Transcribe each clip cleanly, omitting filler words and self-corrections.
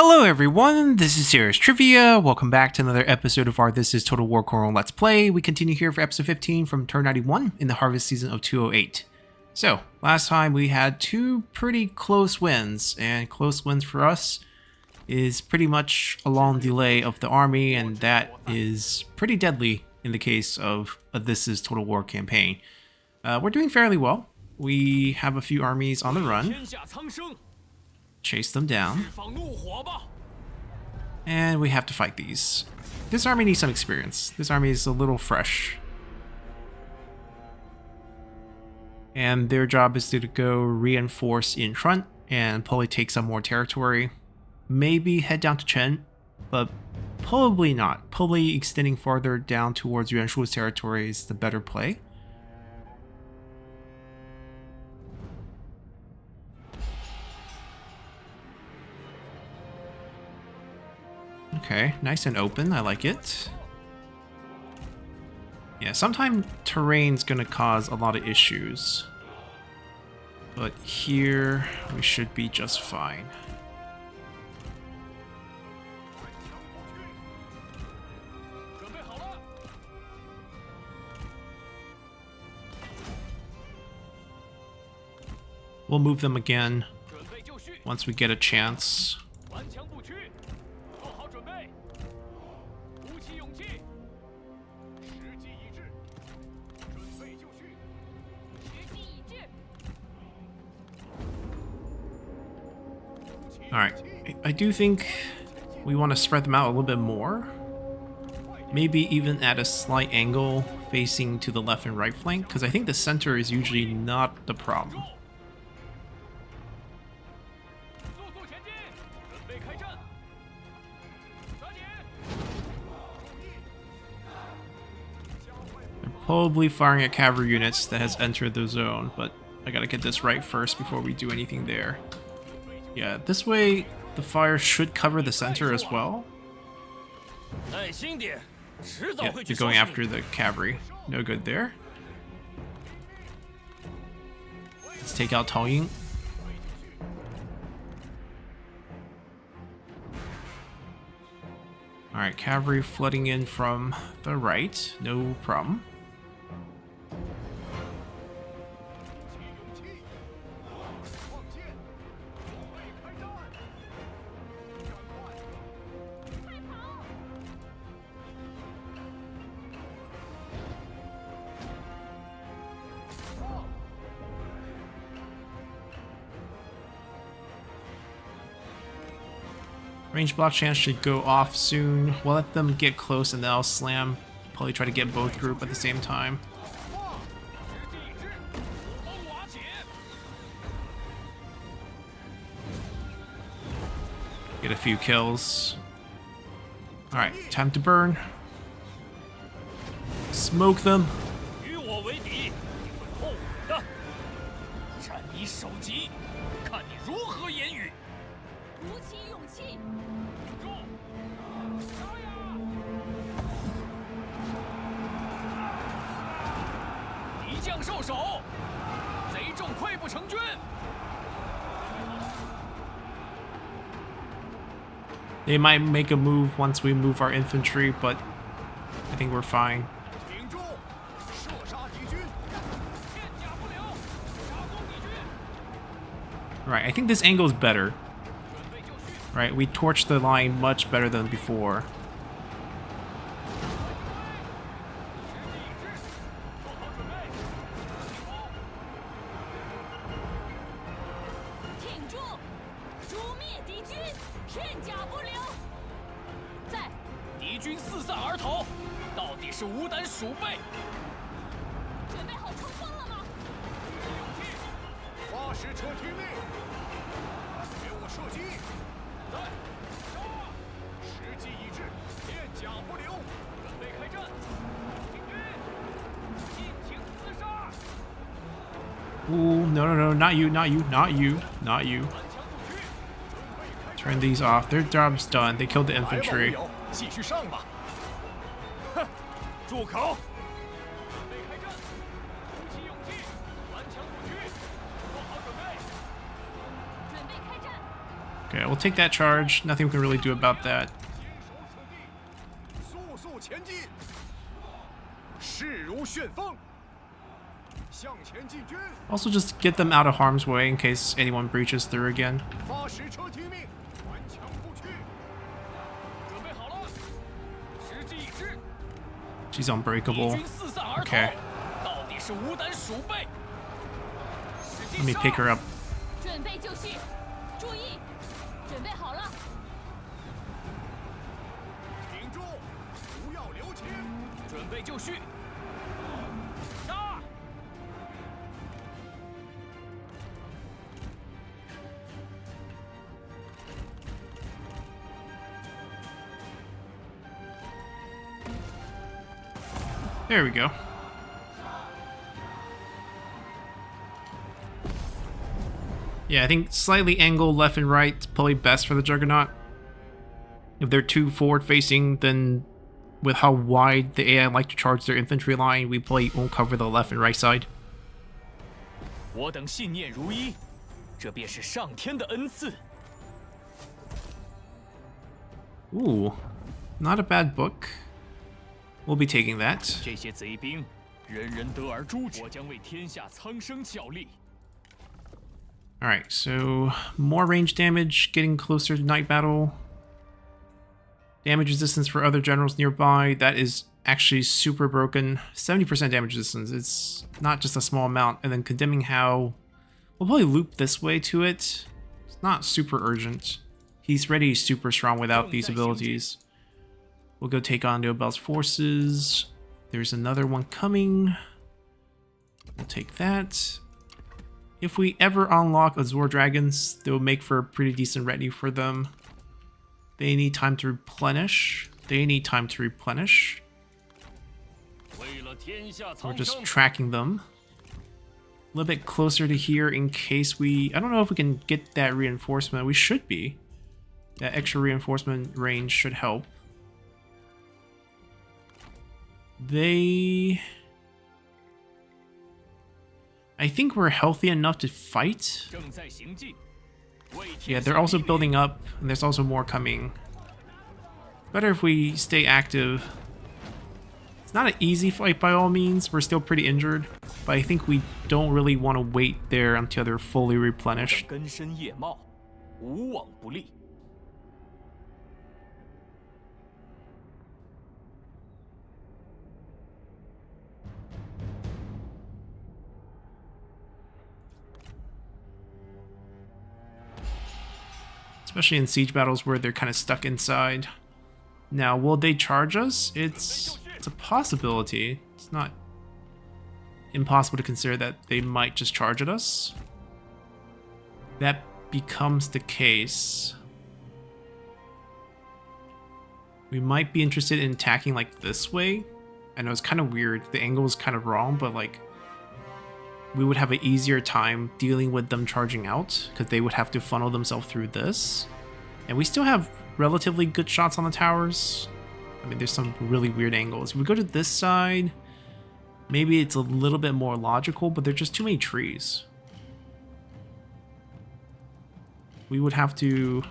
Hello everyone, this is Serious Trivia. Welcome back to another episode of our This is Total War Coral Let's Play. We continue here for episode 15 from turn 91 in the harvest season of 208. So, last time we had two pretty close wins, and close wins for us is pretty much a long delay of the army, and that is pretty deadly in the case of a This is Total War campaign. We're doing fairly well. We have a few armies on the run. Chase them down. And we have to fight these. This army needs some experience. This army is a little fresh. And their job is to go reinforce in front and probably take some more territory. Maybe head down to Chen, but probably not. Probably extending farther down towards Yuan Shu's territory is the better play. Okay, nice and open. I like it. Yeah, sometimes terrain's gonna cause a lot of issues. But here, we should be just fine. We'll move them again once we get a chance. Alright, I do think we want to spread them out a little bit more. Maybe even at a slight angle facing to the left and right flank, because I think the center is usually not the problem. They're probably firing at cavalry units that has entered the zone, but I gotta get this right first before we do anything there. Yeah, this way the fire should cover the center as well. Yeah, they're going after the cavalry. No good there. Let's take out Tao Ying. Alright, cavalry flooding in from the right. No problem. Range block chance should go off soon. We'll let them get close and then I'll slam. Probably try to get both group at the same time. Get a few kills. Alright, time to burn. Smoke them. They might make a move once we move our infantry, but I think we're fine. Right, I think this angle is better. Right, we torched the line much better than before. Ooh, no, not you, not you, not you, not you. Turn these off. Their job's done. They killed the infantry. Okay, we'll take that charge. Nothing we can really do about that. Also, just get them out of harm's way in case anyone breaches through again. She's unbreakable. Okay. Let me pick her up. There we go. Yeah, I think slightly angled left and right is probably best for the Juggernaut. If they're too forward facing, then with how wide the AI like to charge their infantry line, we probably won't cover the left and right side. Ooh, not a bad book. We'll be taking that. Alright, so more range damage, getting closer to night battle. Damage resistance for other generals nearby. That is actually super broken. 70% damage resistance. It's not just a small amount. And then condemning how... We'll probably loop this way to it. It's not super urgent. He's already super strong without these abilities. We'll go take on Duels forces. There's another one coming. We'll take that. If we ever unlock Azure Dragons, they'll make for a pretty decent retinue for them. They need time to replenish. We're just tracking them. A little bit closer to here in case we... I don't know if we can get that reinforcement. We should be. That extra reinforcement range should help. I think we're healthy enough to fight. Yeah, they're also building up, and there's also more coming. Better if we stay active. It's not an easy fight by all means. We're still pretty injured, but I think we don't really want to wait there until they're fully replenished. Especially in siege battles where they're kind of stuck inside. Now, will they charge us? It's a possibility. It's not impossible to consider that they might just charge at us. That becomes the case. We might be interested in attacking like this way. I know it's kind of weird. The angle is kind of wrong, but like we would have an easier time dealing with them charging out because they would have to funnel themselves through this. And we still have relatively good shots on the towers. I mean, there's some really weird angles. If we go to this side, maybe it's a little bit more logical, but there's just too many trees. We would have to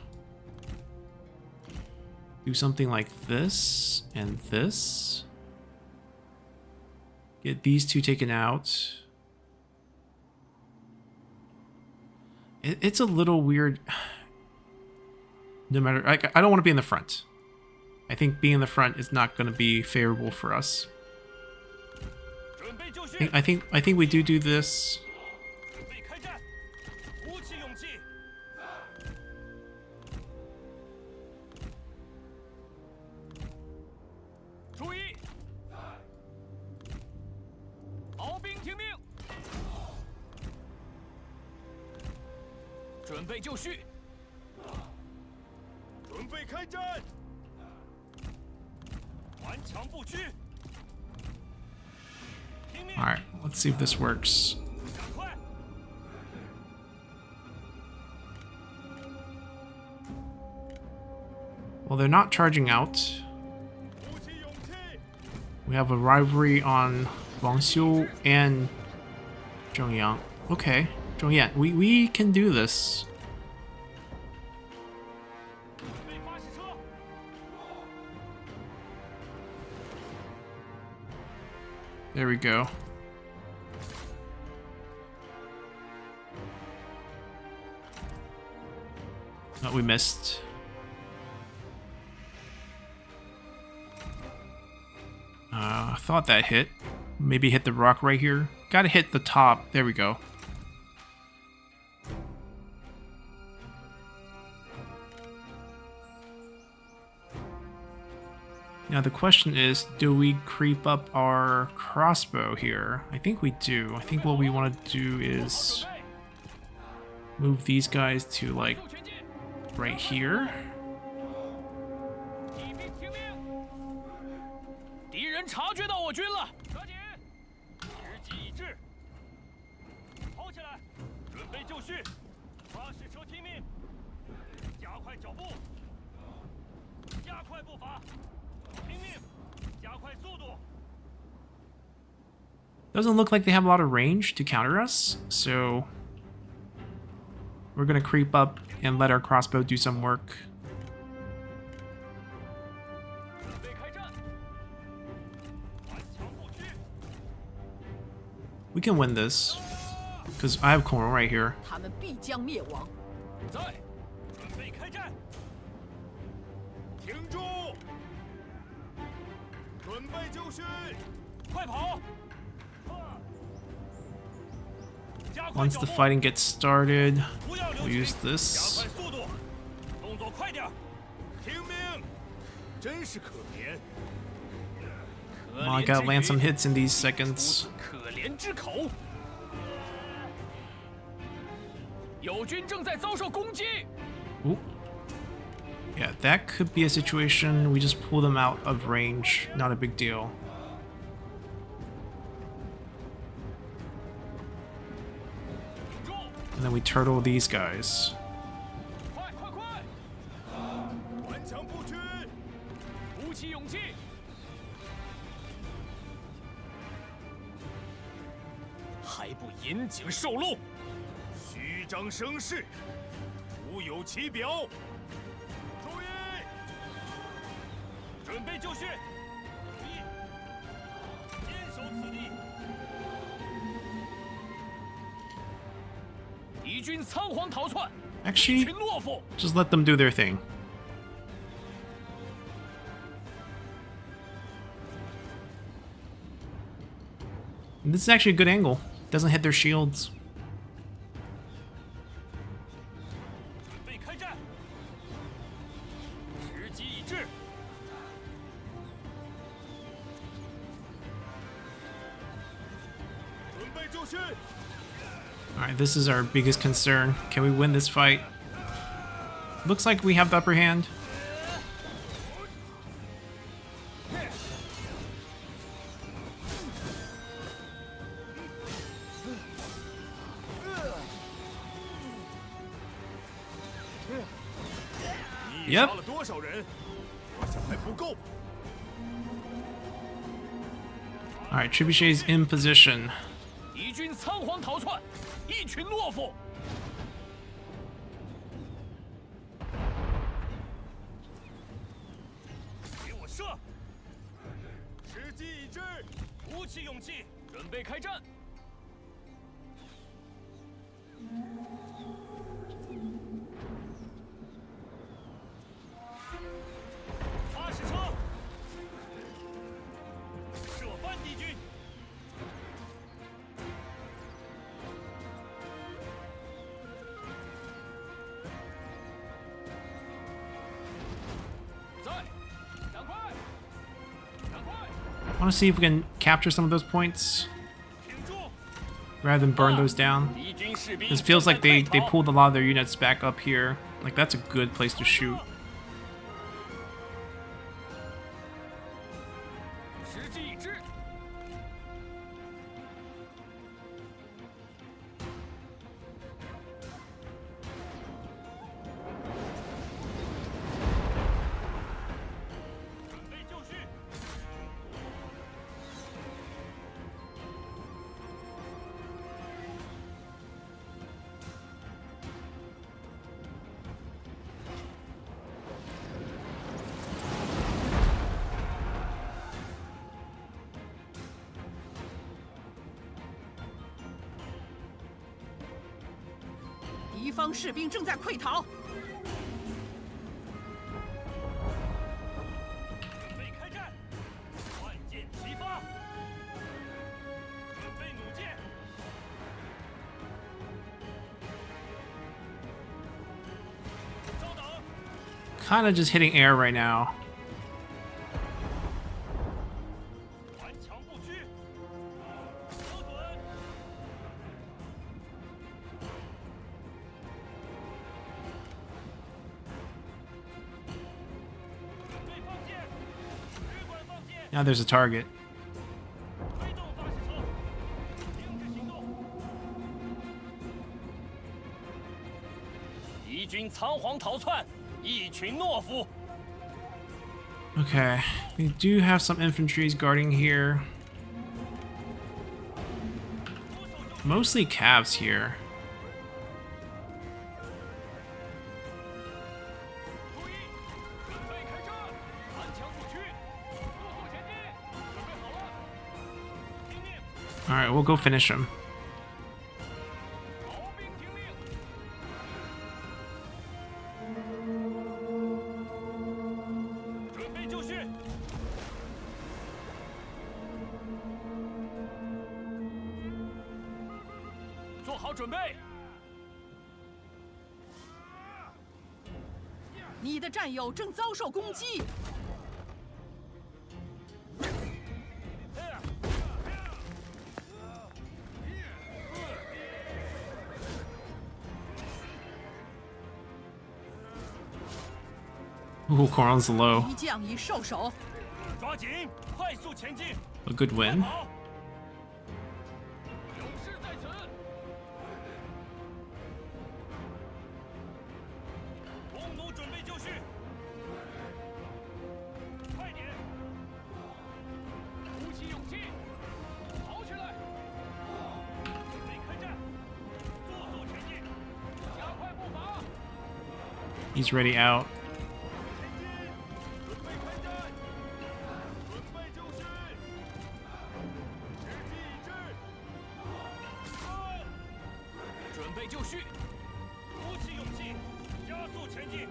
do something like this and this. Get these two taken out. It's a little weird. No matter, I don't want to be in the front. I think being in the front is not going to be favorable for us. I think we do this. Alright, let's see if this works. Well, they're not charging out. We have a rivalry on Wangxiu and Zhongyang. Okay, Zhongyang, we can do this. There we go. Oh, we missed. I thought that hit. Maybe hit the rock right here. Gotta hit the top. There we go. Now the question is, do we creep up our crossbow here? I think we do. I think what we want to do is move these guys to like right here. Doesn't look like they have a lot of range to counter us, so we're gonna creep up and let our crossbow do some work. We can win this, because I have Coral right here. Once the fighting gets started, we'll use this. Come on, I gotta land some hits in these seconds. Ooh. Yeah, that could be a situation we just pull them out of range. Not a big deal. And then we turtle these guys. Actually, just let them do their thing. And this is actually a good angle. Doesn't hit their shields. Alright, this is our biggest concern. Can we win this fight? Looks like we have the upper hand. Yep. Alright, Trebuchet's in position. I want to see if we can capture some of those points rather than burn those down. This feels like they pulled a lot of their units back up here. Like, that's a good place to shoot. 方士兵正在溃逃。准备开战，万箭齐发，准备弩箭。稍等， Kind of just hitting air right now. 顽强不屈，河豚。 Now there's a target. 推动发射车，停止行动。敌军仓皇逃窜，一群懦夫。 Okay, we do have some infantries guarding here. Mostly Cavs here. 注意，准备开战，顽强不屈，速速前进，准备好了，听命， All right, we'll go finish him. 逃兵听命。准备就绪。做好准备。 你的战友正遭受攻击。 Ooh, Coron's low. 敌将已受手。 抓紧，快速前进， A good 快 win. 跑！勇士在此。弓弩准备就绪。快点！鼓起勇气，跑起来！准备开战，速速前进，加快步伐。 He's ready out. 准备开战，准备就绪，时机已至，准备就绪，鼓起勇气，加速前进，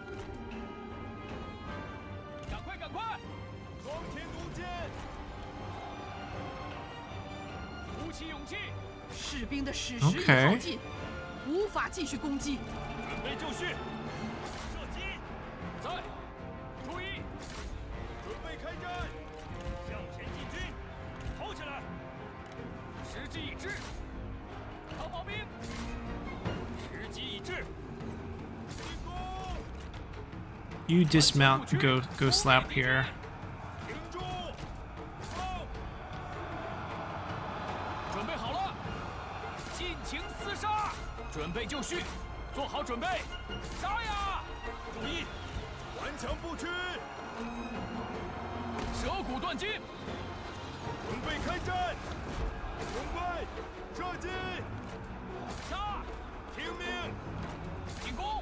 赶快赶快，双天弩箭，鼓起勇气，士兵的矢石已 Okay 耗尽，无法继续攻击。准备就绪，射击，在，注意，准备开战，向前进军，跑起来，时机已至，逃跑兵，时机已至，进攻， You dismount and go slap here. 停住，好，准备好了，尽情厮杀，准备就绪，做好准备，杀呀！注意，顽强不屈，蛇骨断金，准备开战，准备射击，杀，听命，进攻，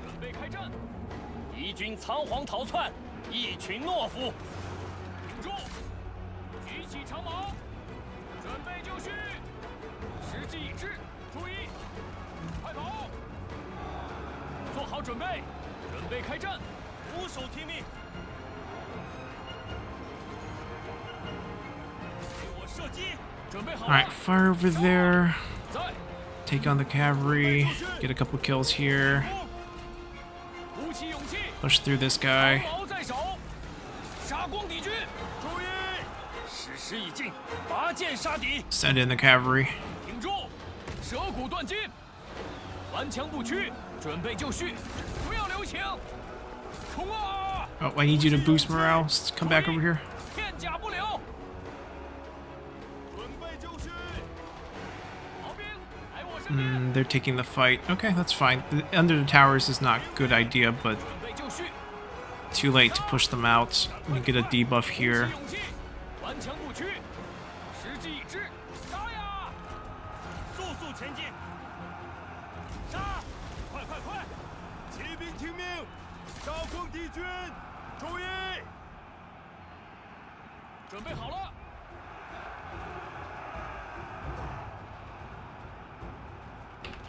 准备开战。敌军仓皇逃窜，一群懦夫。停住，举起长矛，准备就绪，时机已至，注意，快跑！做好准备，准备开战，俯首听命。给我射击，准备好 All right, fire over there. 在， Take on the cavalry. Get a couple kills here. 鼓起勇气， Push through this guy. 长矛在手，杀光敌军。注意，时时已尽，拔剑杀敌。 Send in the cavalry. 挺住，蛇骨断金，顽强不屈，准备就绪，不要留情，冲啊！ Oh, I need you to boost morale. Come back over here. 片甲不留，准备就绪。逃兵来我身边， They're taking the fight. Okay, that's fine. Under the towers is not a good idea, but 准备就绪。 too late to push them out. We get a debuff 鼓起 here. 勇气，顽强不屈，时机已至，杀呀！速速前进，杀！快快快！骑兵听命，杀光敌军，注意！准备好了。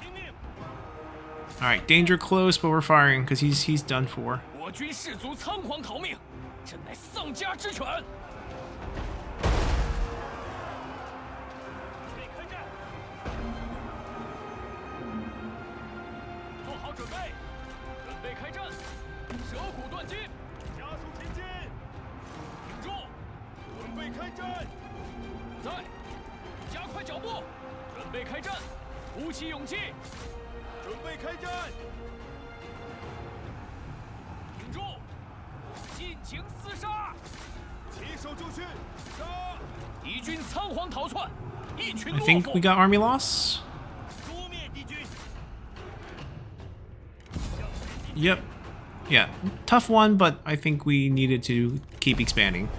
听命， Alright, danger close, but we're firing because he's done for. 我军士卒仓皇逃命，真乃丧家之犬。准备开战，做好准备，准备开战，蛇骨断金，加速前进，挺住，准备开战，在，加快脚步，准备开战，鼓起勇气，准备开战。 挺住！尽情厮杀！起手就绪！杀！敌军仓皇逃窜，一群 I 落 think 后 we。got army loss. 诛灭敌军！ Yep. Yeah. Tough one, but I think we needed to keep expanding. "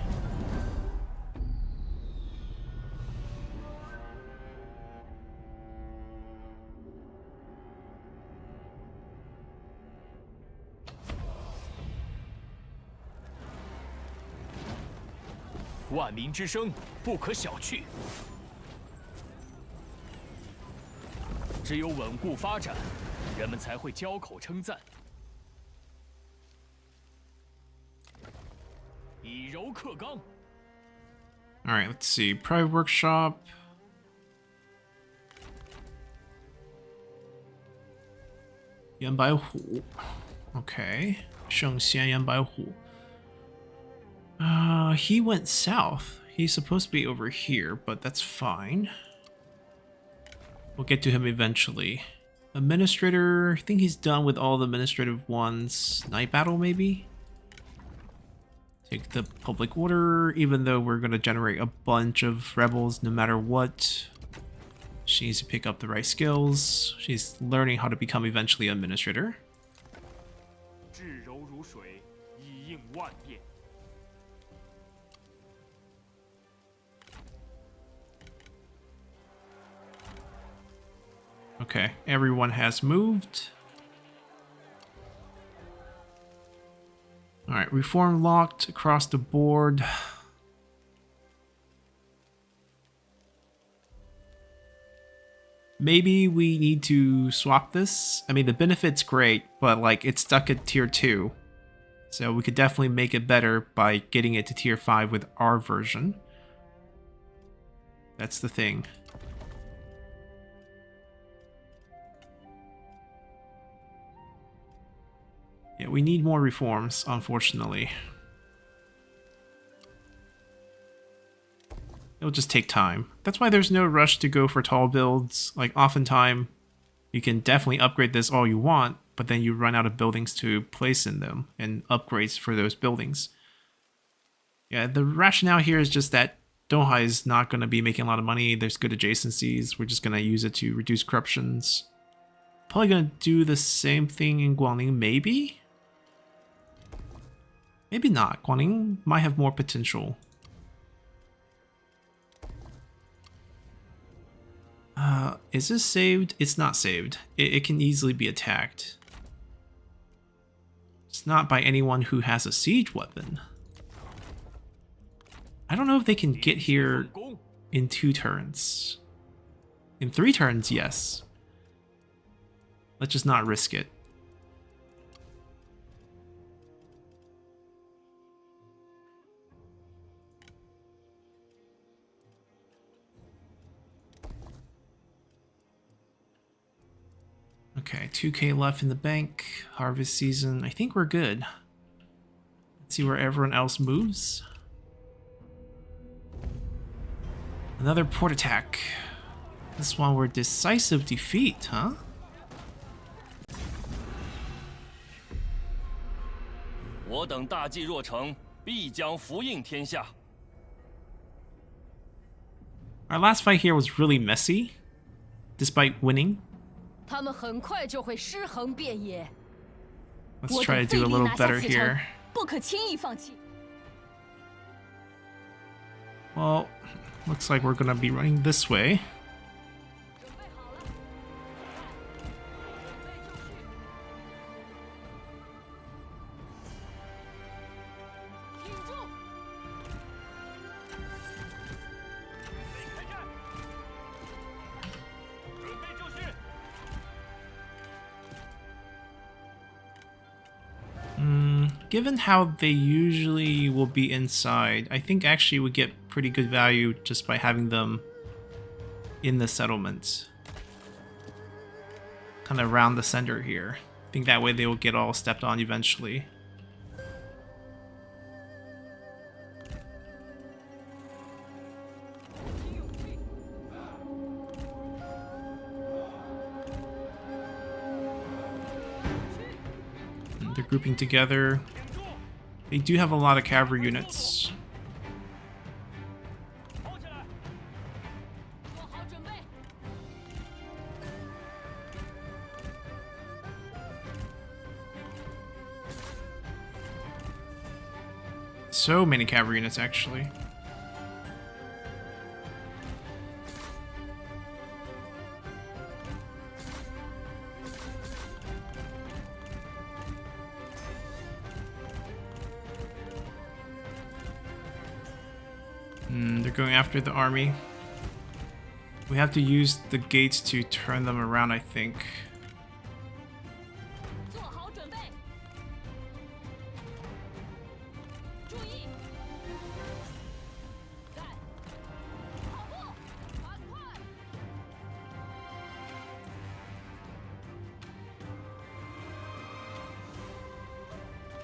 万民之声不可小觑，只有稳固发展，人们才会交口称赞。以柔克刚。 Alright, let's see. Private workshop. Yanbaihu. Okay. Shengxian Yanbaihu. He went south. He's supposed to be over here, but that's fine. We'll get to him eventually. Administrator, I think he's done with all the administrative ones. Night battle, maybe? Take the public order, even though we're going to generate a bunch of rebels no matter what. She needs to pick up the right skills. She's learning how to become eventually an administrator. 至柔如水，以应万变。 Okay, everyone has moved. Alright, reform locked across the board. Maybe we need to swap this. I mean, the benefit's great, but like it's stuck at tier 2. So we could definitely make it better by getting it to tier 5 with our version. That's the thing. Yeah, we need more reforms, unfortunately. It'll just take time. That's why there's no rush to go for tall builds. Like, oftentimes, you can definitely upgrade this all you want, but then you run out of buildings to place in them and upgrades for those buildings. Yeah, the rationale here is just that Doha is not going to be making a lot of money. There's good adjacencies. We're just going to use it to reduce corruptions. Probably going to do the same thing in Guangling, maybe? Maybe not. Guangling might have more potential. Is this saved? It's not saved. It can easily be attacked. It's not by anyone who has a siege weapon. I don't know if they can get here in 2 turns. In 3 turns, yes. Let's just not risk it. Okay, 2k left in the bank. Harvest season. I think we're good. Let's see where everyone else moves. Another port attack. This one we're decisive defeat, huh? Our last fight here was really messy, despite winning. 他们很快就会尸横遍野。 Let's try to do a little better here. 不可轻易放弃。 Well, looks like we're gonna be running this way. 准备好了。挺住！开战！准备就绪！ given how they usually will be inside, I think actually we get pretty good value just by having them in the settlement. Kind of around the center here. I think that way they will get all stepped on eventually. They're grouping together. They do have a lot of cavalry units. 跑起来！ 做好准备。 So many cavalry units, actually. They're going after the army. We have to use the gates to turn them around, I think. 做好准备。注意。干。跑步，赶快。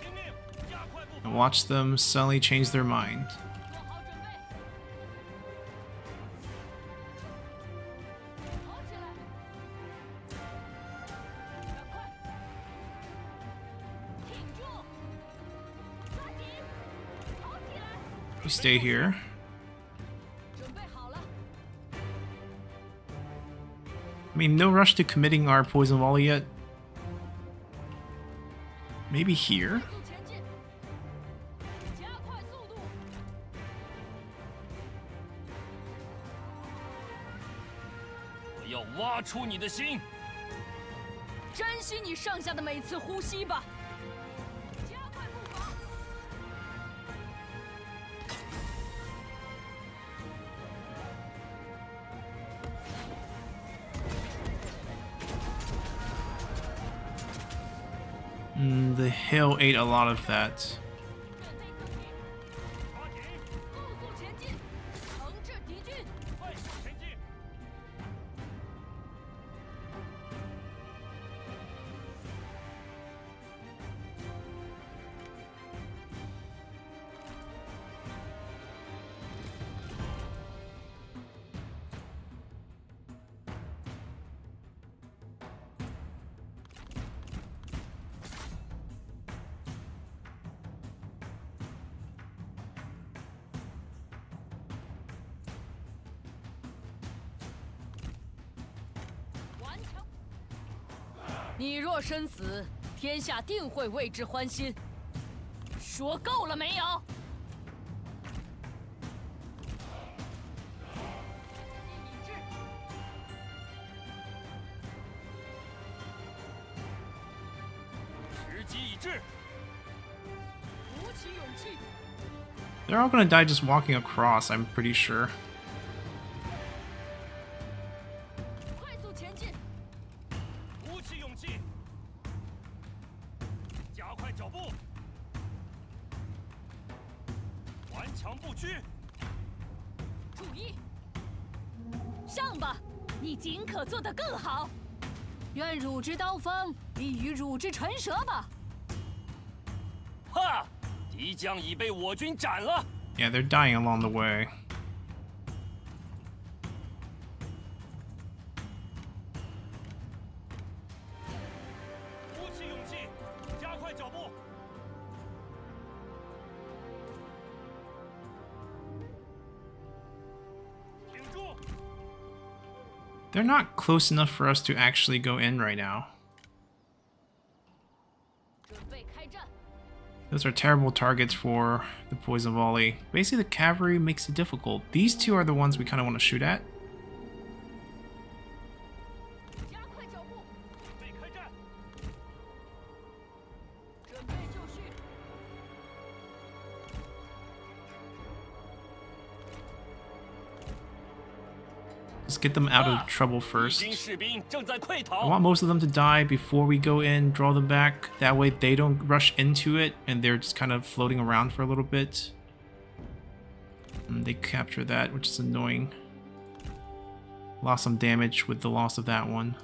听命，加快步伐。 And watch them suddenly change their mind. 做好准备。跑起来。赶快。挺住。抓紧。跑起来。 We stay here. 准备好了。 I mean, no rush to committing our poison volley yet. Maybe here? 速前进。加快速度。 我要挖出你的心。 珍惜你剩下的每次呼吸吧。加快步伐。 The hill ate a lot of that. 抓紧，速速前进，惩治敌军。 快速前进。 顽强。你若身死，天下定会为之欢心。说够了没有？一致。时机已至。 鼓起勇气。 They're all gonna die just walking across, I'm pretty sure. 快速前进。 鼓起勇气，加快脚步，顽强不屈。 注意。上吧，你尽可做得更好。愿汝之刀锋利于汝之唇舌吧。 哈！敌将已被我军斩了。 Yeah, they're dying along the way. 鼓起勇气，加快脚步。挺住！ They're not close enough for us to actually go in right now. 准备开战。 Those are terrible targets for the poison volley. Basically, the cavalry makes it difficult. These two are the ones we kind of want to shoot at. 加快脚步。 准备开战。 准备就绪。 Just Let's get them out of trouble 敌 first. 军士兵正在溃 I 逃。 want most of them to die before we go in, draw them back. That way they don't rush into it and they're just kind of floating around for a little bit. And they capture that, which is annoying. Lost some damage with the loss of that one.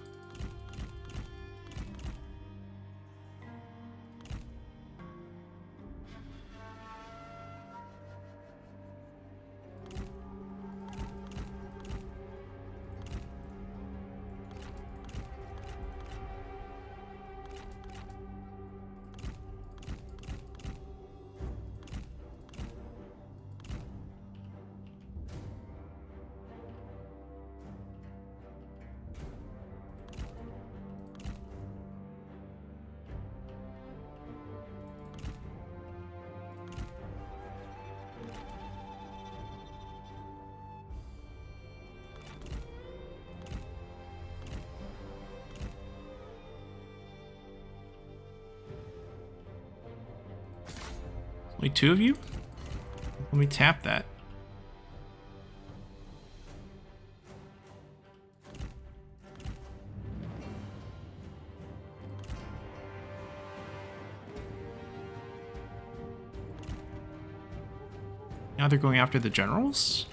Only 2 of you? Let me tap that. Now they're going after the generals?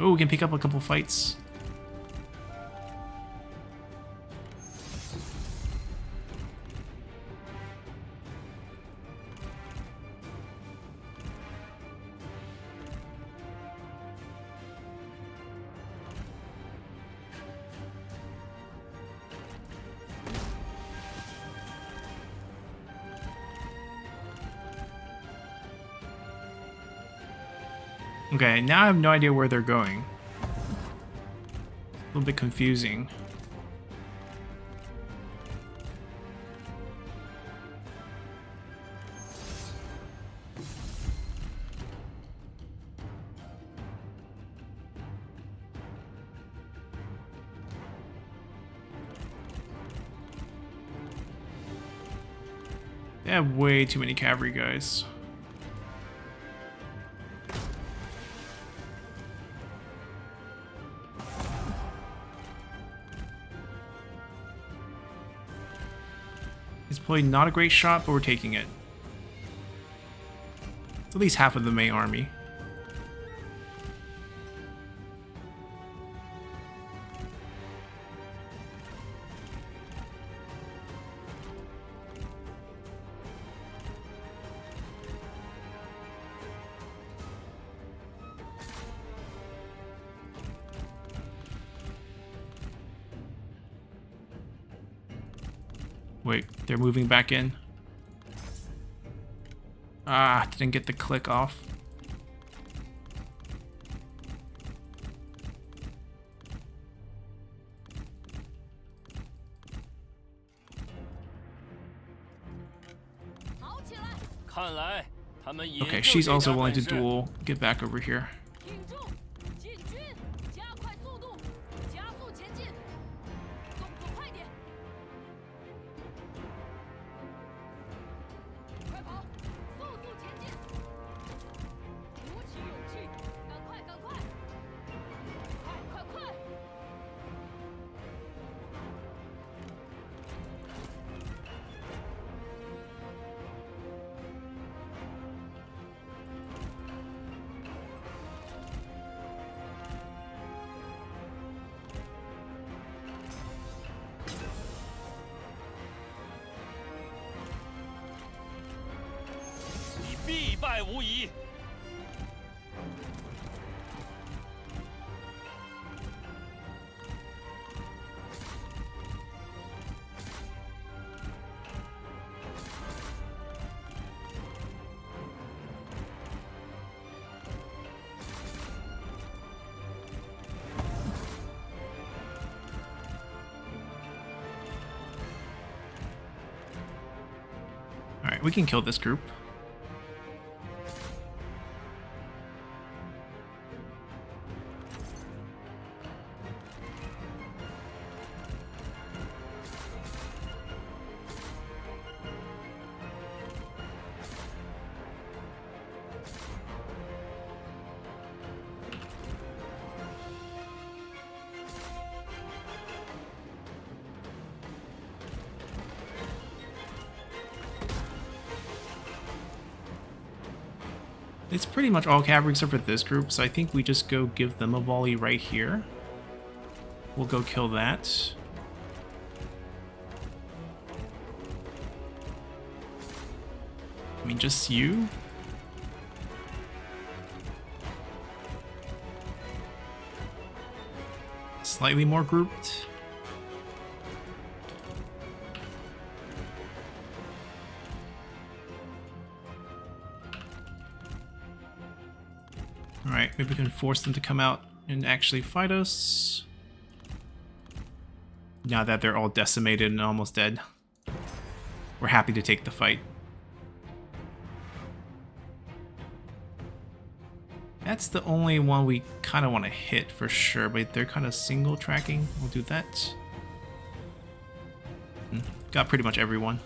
Oh, we can pick up a couple fights. Okay, now I have no idea where they're going. A little bit confusing. They have way too many cavalry guys. It's probably not a great shot, but we're taking it. It's at least half of the main army. Wait, they're moving back in. Ah, didn't get the click off. Okay, she's also willing to duel. Get back over here. Alright, we can kill this group. It's pretty much all cavalry except for this group, so I think we just go give them a volley right here. We'll go kill that. I mean, just you? Slightly more grouped. Alright, maybe we can force them to come out and actually fight us. Now that they're all decimated and almost dead, we're happy to take the fight. That's the only one we kind of want to hit for sure, but they're kind of single tracking. We'll do that. Got pretty much everyone.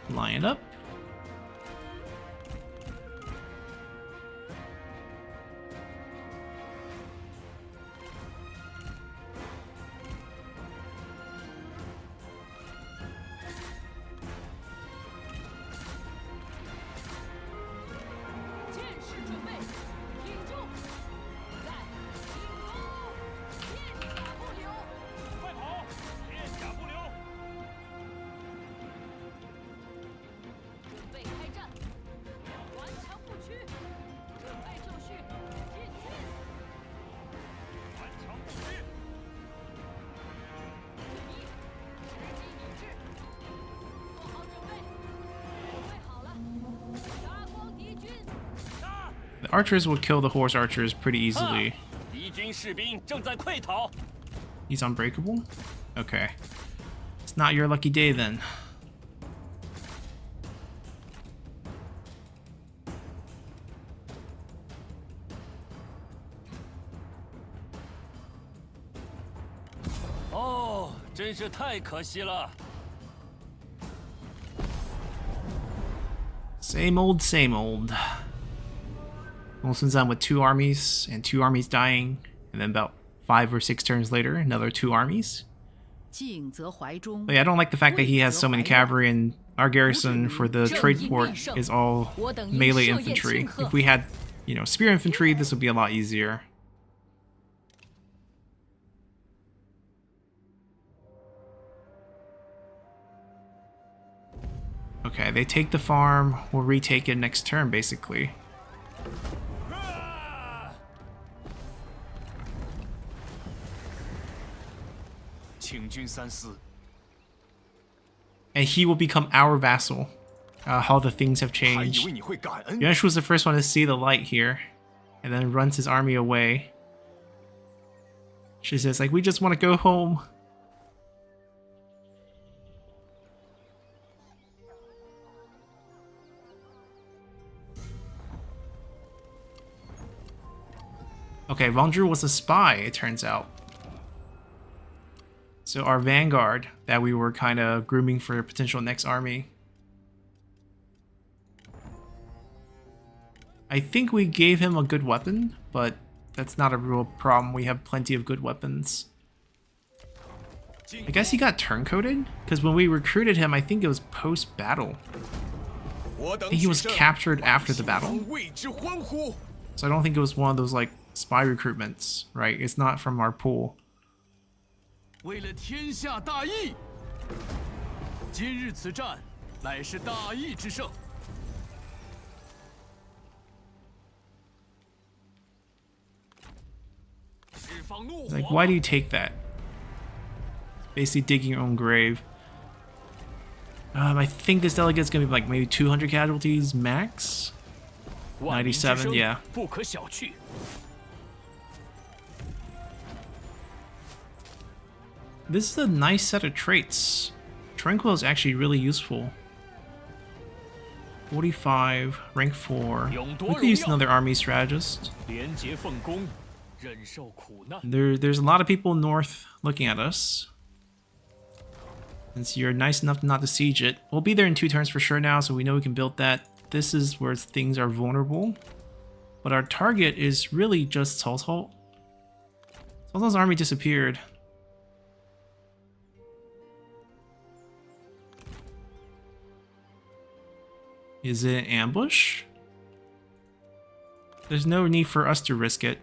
Line up. The archers will kill the horse archers pretty easily. He's unbreakable? Okay. It's not your lucky day then. Oh, 真是太可惜了。 Same old, same old. Wilson's on with 2 armies, and 2 armies dying, and then about 5 or 6 turns later, another 2 armies. But yeah, I don't like the fact that he has so many cavalry, and our garrison for the trade port is all melee infantry. If we had, you know, spear infantry, this would be a lot easier. Okay, they take the farm, we'll retake it next turn, basically. And he will become our vassal. How the things have changed. Yuan was the first one to see the light here, and then runs his army away. She says, like, we just want to go home. Okay, Wangzhu was a spy, it turns out. So our vanguard that we were kind of grooming for a potential next army. I think we gave him a good weapon, but that's not a real problem. We have plenty of good weapons. I guess he got turncoated? Because when we recruited him, I think it was post-battle. I think he was captured after the battle. So I don't think it was one of those, like, spy recruitments, right? It's not from our pool. 为了天下大义，今日此战乃是大义之胜。 Like, why do you take that? Basically digging your own grave. I think this delegate's gonna be like maybe 200 casualties max. 97, yeah. 不可小觑。 This is a nice set of traits. Tranquil is actually really useful. 45, rank 4. We could use another army strategist. 廉洁奉公，忍受苦难。 There's a lot of people north looking at us. Since you're nice enough not to siege it. We'll be there in 2 turns for sure now, so we know we can build that. This is where things are vulnerable. But our target is really just Cao Cao. Cao Cao's army disappeared. Is it an ambush? There's no need for us to risk it.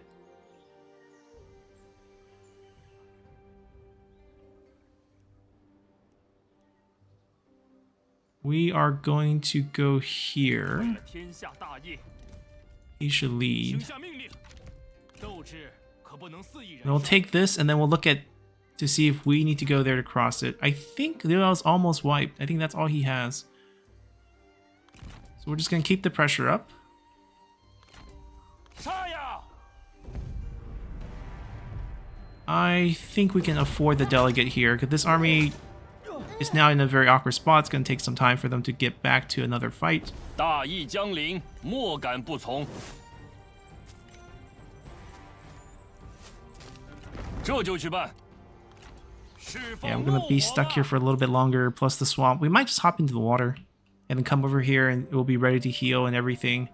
We are going to go here. 天下大业， He should 请 lead. 下命令。斗志可不能肆意 And we'll 燃烧。 take this and then we'll look at to see if we need to go there to cross it. I think Duels almost wiped. I think that's all he has. So we're just gonna keep the pressure up. 杀呀！ I think we can afford the delegate here because this army is now in a very awkward spot. It's gonna take some time for them to get back to another fight. 大义将临，莫敢不从。这就去办。释 Yeah, 放 we're gonna 怒 be 火 stuck 吧 here for a little bit longer. Plus the swamp. We might just hop into the water and then come over here and we'll be ready to heal and everything.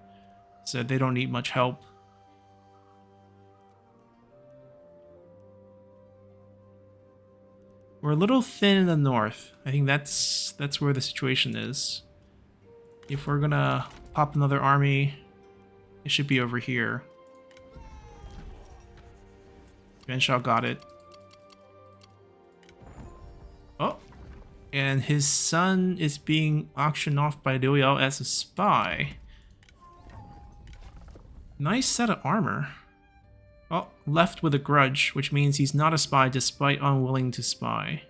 So they don't need much help. We're a little thin in the north. I think that's where the situation is. If we're gonna pop another army, it should be over here. Benshaw got it. Oh, and his son is being auctioned off by Liu Yao as a spy. Nice set of armor. Oh, left with a grudge, which means he's not a spy despite unwilling to spy.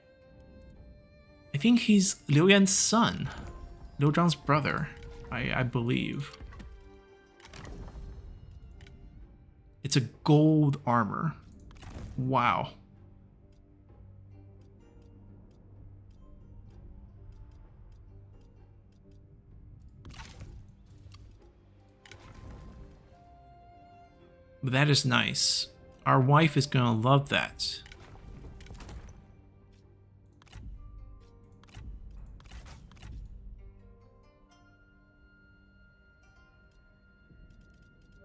I think he's Liu Yan's son. Liu Zhang's brother, I believe. It's a gold armor. Wow. But that is nice. Our wife is gonna love that.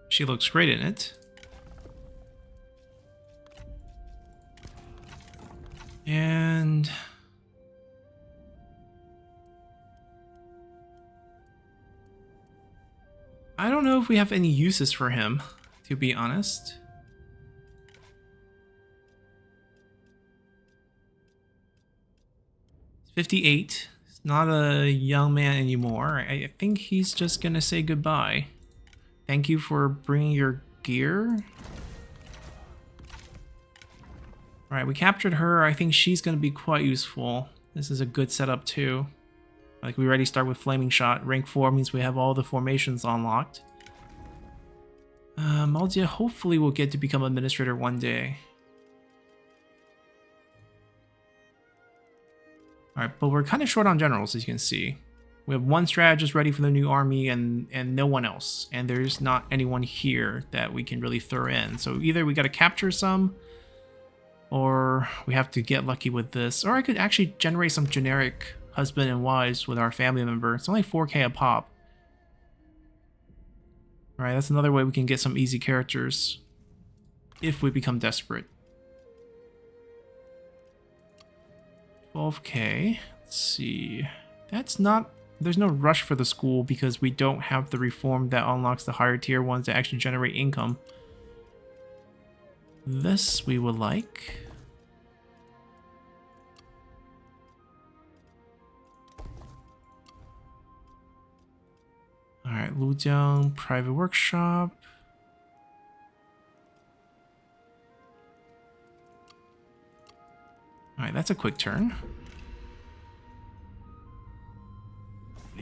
She looks great in it. And I don't know if we have any uses for him, to be honest. He's 58. He's not a young man anymore. I think he's just gonna say goodbye. Thank you for bringing your gear. Alright, we captured her. I think she's gonna be quite useful. This is a good setup too. Like, we already start with Flaming Shot. Rank 4 means we have all the formations unlocked. Maldia hopefully will get to become administrator one day. Alright, but we're kind of short on generals, as you can see. We have one strategist ready for the new army and no one else. And there's not anyone here that we can really throw in. So either we gotta capture some, or we have to get lucky with this. Or I could actually generate some generic husband and wives with our family member. It's only 4k a pop. Alright, that's another way we can get some easy characters if we become desperate. 12k. Let's see. That's not... There's no rush for the school because we don't have the reform that unlocks the higher tier ones that actually generate income. This we would like. Alright, Lujiang, private workshop. Alright, that's a quick turn.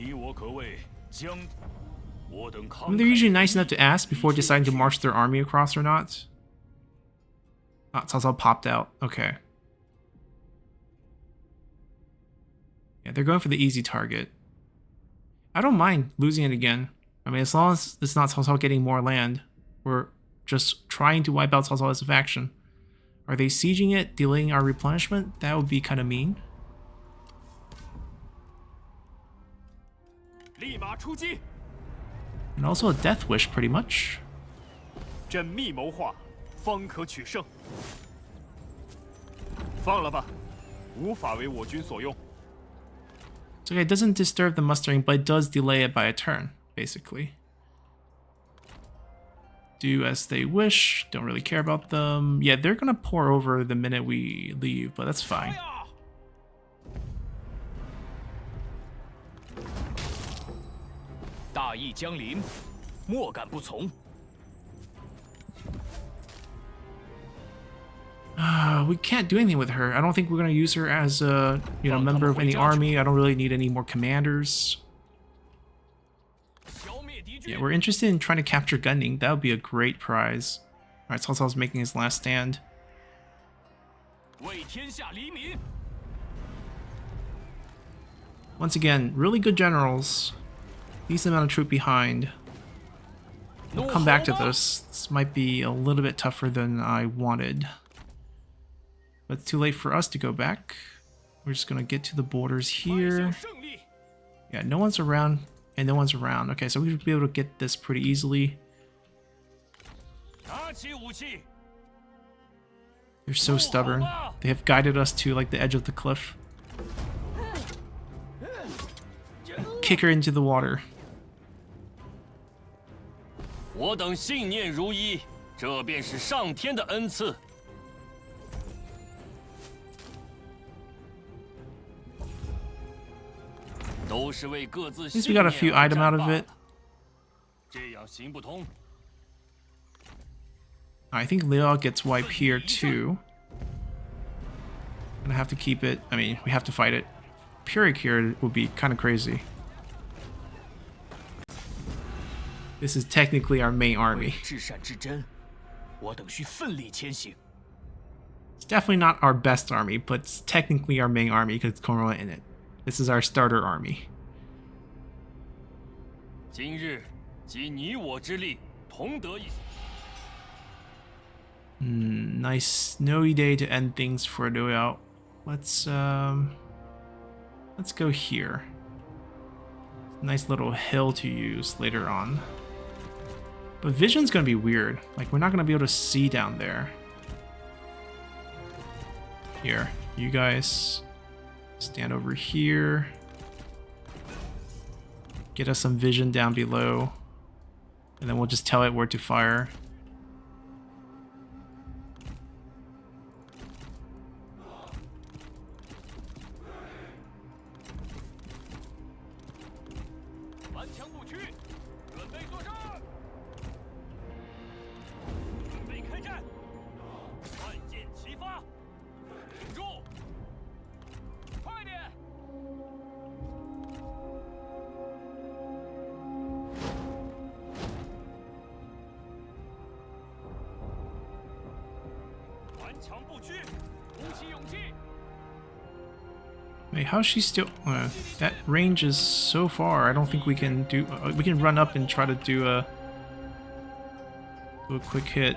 I mean, they're usually nice enough to ask before deciding to march their army across or not. Ah, Cao Cao popped out. Okay. Yeah, they're going for the easy target. I don't mind losing it again. I mean, as long as it's not Cao Cao getting more land. We're just trying to wipe out Cao Cao as a faction. Are they sieging it, delaying our replenishment? That would be kind of mean. And also a death wish, pretty much. 缜密谋划，方可取胜。放了吧，无法为我军所用。So okay, it doesn't disturb the mustering, but it does delay it by a turn, basically. Do as they wish. Don't really care about them. Yeah, they're gonna pour over the minute we leave, but that's fine. 大义将临，莫敢不从。 We can't do anything with her. I don't think we're gonna use her as a member of any army. I don't really need any more commanders. Yeah, we're interested in trying to capture Gunning. That would be a great prize. Alright, Cao Cao's making his last stand. 为天下黎民。 Once again, really good generals. Decent amount of troop behind. We'll come back to this. This might be a little bit tougher than I wanted. But it's too late for us to go back. We're just gonna get to the borders here. Yeah, no one's around, and no one's around. Okay, so we should be able to get this pretty easily. They're so stubborn. They have guided us to like the edge of the cliff. Kick her into the water. 我等信念如一，这便是上天的恩赐。 At least we got a few item out of it. I think Liao gets wiped here too. Gonna have to keep it. I mean, we have to fight it. Pyrrhic here would be kind of crazy. This is technically our main army. It's definitely not our best army, but it's technically our main army because it's Corona in it. This is our starter army. Nice snowy day to end things for a duel. Let's go here. Nice little hill to use later on. But vision's gonna be weird. Like, we're not gonna be able to see down there. Here, you guys stand over here. Get us some vision down below. And then we'll just tell it where to fire. Wait, how's she still? That range is so far. I don't think we can do. We can run up and try to do a quick hit.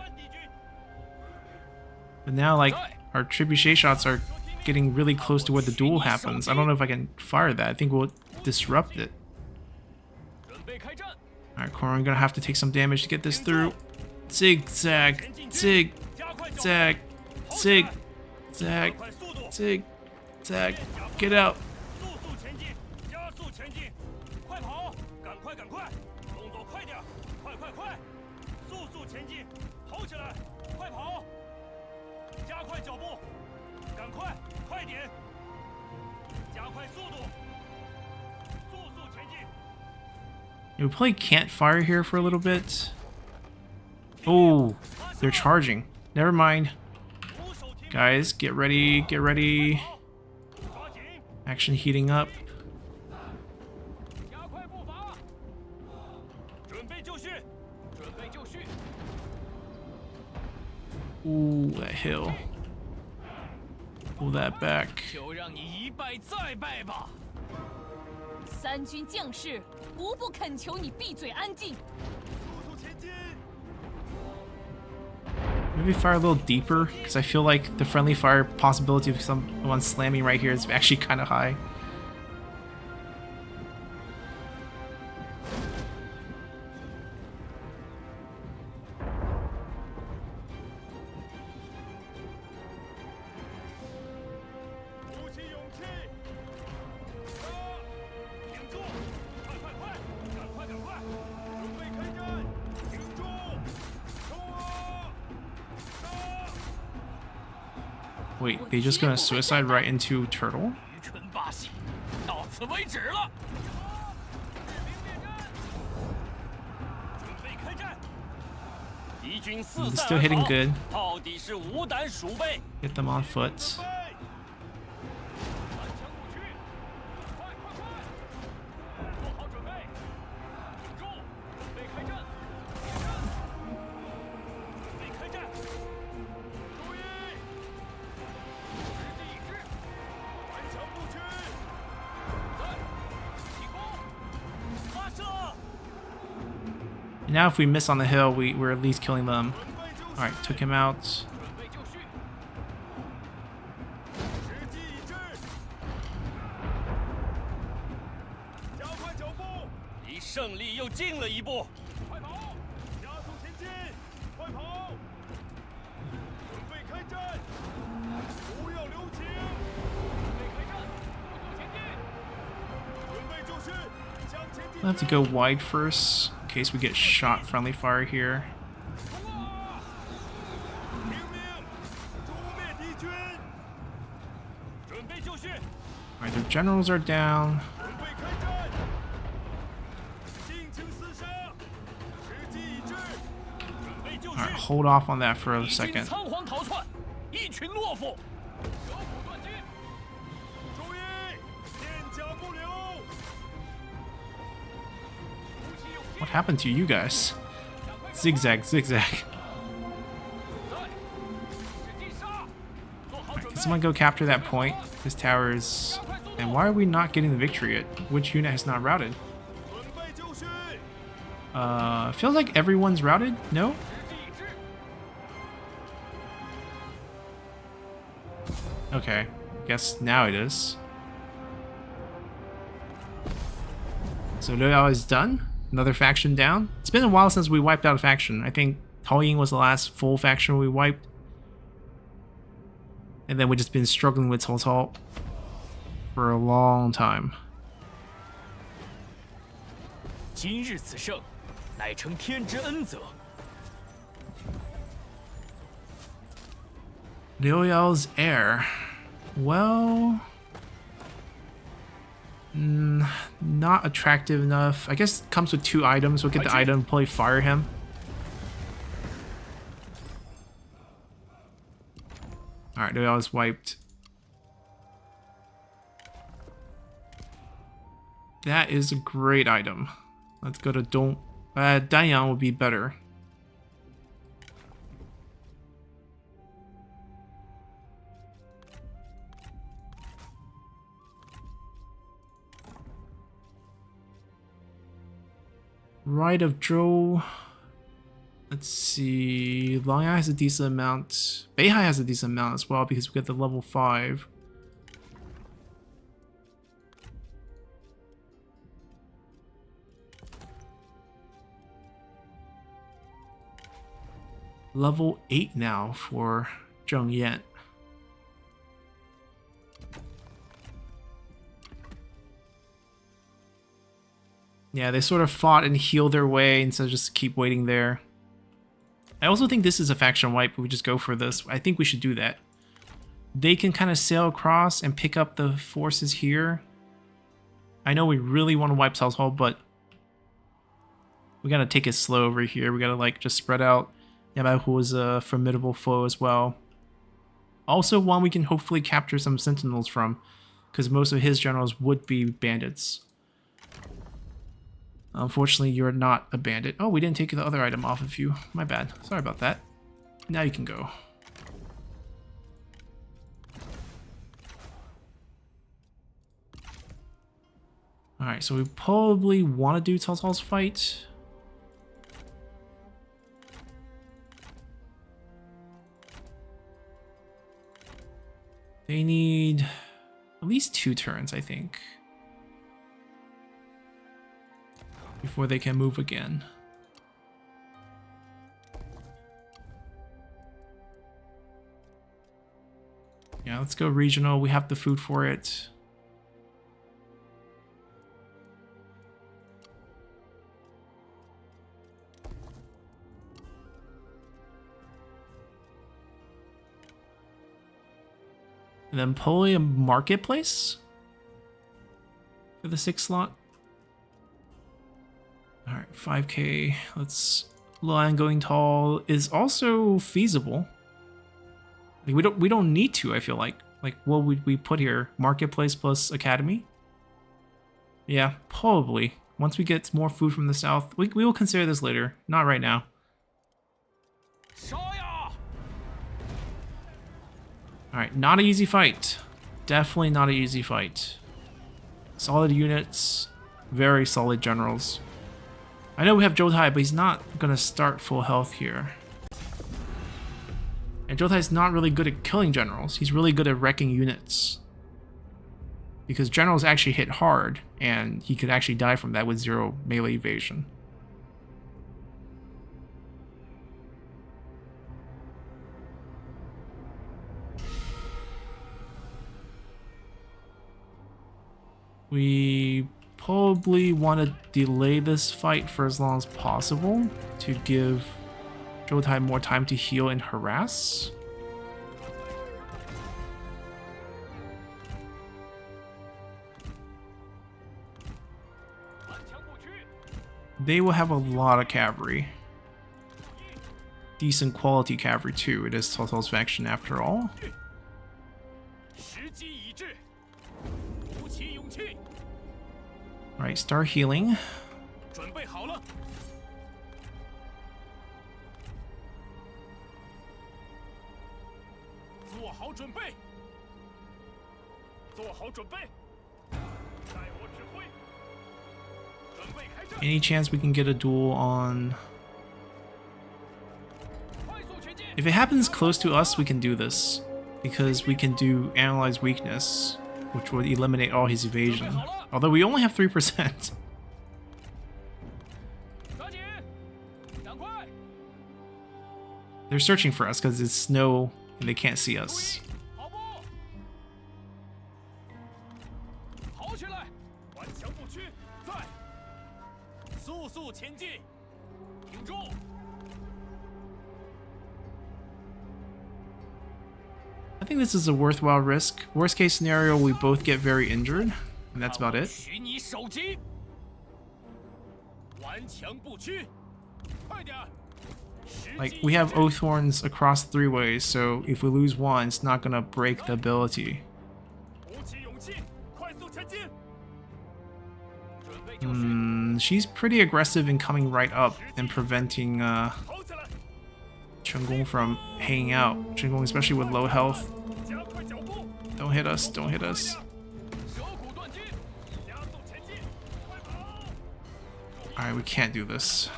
But now, like, our trebuchet shots are getting really close to where the duel happens. I don't know if I can fire that. I think we'll disrupt it. Alright, Corin, gonna have to take some damage to get this through. Zigzag, zig, zag, zig, zag, zig, zag. Get out. We probably can't fire here for a little bit. Oh, they're charging. Never mind. Guys, get ready, get ready. Action heating up. Ooh, that hill. Pull that back. 三军将士无不恳求你闭嘴安静。 Maybe fire a little deeper, because I feel like the friendly fire possibility of someone slamming right here is actually kind of high. Wait, they just gonna suicide right into turtle? 愚蠢把戏，到此为止了。准备开战。敌军四 They're 散 still 而 hitting 逃， good. 到底是无胆鼠辈。 Get them on foot. 满腔不屈，快快快！做好准备，顶住，准备开战，准备开战，注意，时机已至，顽强不屈，在，进攻，发射， And now if we miss on the hill, we're at least killing them. 准备就绪， Alright, took him out. 准备就绪，时机已至，加快脚步。 离胜利又近了一步。 快跑！加速前进！快跑！准备开战！不要留情！准备开战！速速前进！准备就绪！向前进！ We'll have to go wide first in case we get shot friendly fire here. 冲啊！听命！诛灭敌军！准备就绪！ Alright, their generals are down. 准备开战！尽情厮杀！时机已至！准备就绪！ Alright, hold off on that for a 敌军 second. 仓皇逃窜，一群懦夫。 折虎断金！注意，片甲不留！ What happened to you guys? Zigzag, zigzag. 使劲杀！做好 Alright, 准 can 备！ someone go capture that point? This tower is... And why are we not getting the victory yet? Which unit has not routed? 准备就绪！ Feels like everyone's routed? No? 时机已至！ Okay, guess now it is. So Duels is done. Another faction down. It's been a while since we wiped out a faction. I think Taoying was the last full faction we wiped. And then we've just been struggling with Cao Cao for a long time. 今日此胜，乃承天之恩泽。 Duels heir. Well... not attractive enough. I guess it comes with 2 items. We'll get the item, probably fire him. Alright, Duels wiped. That is a great item. Let's go to Danyang would be better. Right of Zhou. Let's see. Longyai has a decent amount. Beihai has a decent amount as well because we get the level 5. Level 8 now for Zheng Yan. Yeah, they sort of fought and healed their way instead of just keep waiting there. I also think this is a faction wipe. We just go for this. I think we should do that. They can kind of sail across and pick up the forces here. I know we really want to wipe Cao Cao, but we gotta take it slow over here. We gotta like just spread out. Yabahu is a formidable foe as well. Also one we can hopefully capture some sentinels from, because most of his generals would be bandits. Unfortunately, you're not a bandit. Oh, we didn't take the other item off of you. My bad. Sorry about that. Now you can go. Alright, so we probably want to do Cao Cao's fight. They need at least 2 turns, I think, before they can move again. Yeah, let's go regional. We have the food for it. And then probably a marketplace for the 6th slot. Alright, 5k. Let's line going tall is also feasible. Like, we don't need to, I feel like. Like, what would we put here? Marketplace plus academy? Yeah, probably. Once we get more food from the south, we will consider this later. Not right now. Alright, not an easy fight. Definitely not an easy fight. Solid units, very solid generals. I know we have Jotai, but he's not gonna start full health here. And Jotai's not really good at killing generals. He's really good at wrecking units. Because generals actually hit hard, and he could actually die from that with 0 melee evasion. We probably want to delay this fight for as long as possible to give Jotai more time to heal and harass. They will have a lot of cavalry. Decent quality cavalry too. It is Cao Cao's faction after all. Alright, start healing. Any chance we can get a duel on... If it happens close to us, we can do this. Because we can do Analyze Weakness, which would eliminate all his evasion. Although we only have 3%. They're searching for us because it's snow and they can't see us. I think this is a worthwhile risk. Worst case scenario, we both get very injured, and that's about it. Like, we have Oathhorns across 3 ways, so if we lose one, it's not gonna break the ability. She's pretty aggressive in coming right up and preventing Chenggong from hanging out. Chenggong, especially with low health. Don't hit us, don't hit us. Alright, we can't do this.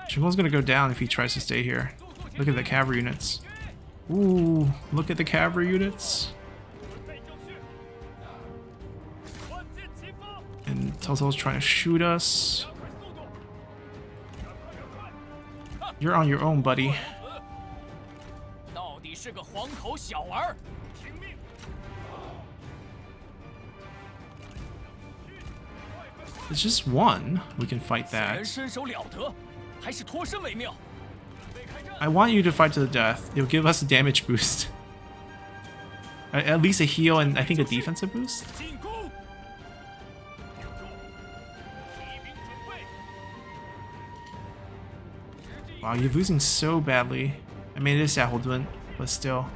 Chenggong's gonna go down if he tries to stay here. Look at the cavalry units. Ooh, look at the cavalry units. And Cao Cao's trying to shoot us. You're on your own, buddy. It's just one. We can fight that. I want you to fight to the death. It'll give us a damage boost. At least a heal and I think a defensive boost. Wow, you're losing so badly. I mean, it is Xiaohodun, but still.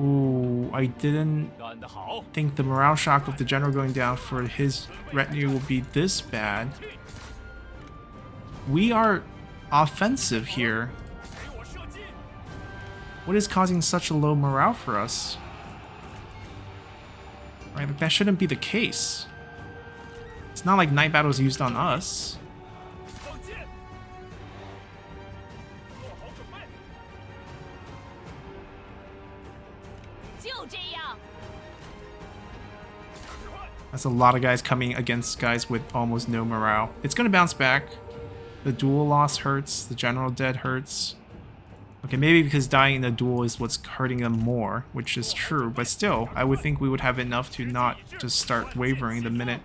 Ooh, I didn't think the morale shock of the general going down for his retinue will be this bad. We are offensive here. What is causing such a low morale for us? Right, like that shouldn't be the case. It's not like night battles used on us. That's a lot of guys coming against guys with almost no morale. It's gonna bounce back. The duel loss hurts, the general dead hurts. Okay, maybe because dying in a duel is what's hurting them more, which is true, but still, I would think we would have enough to not just start wavering the minute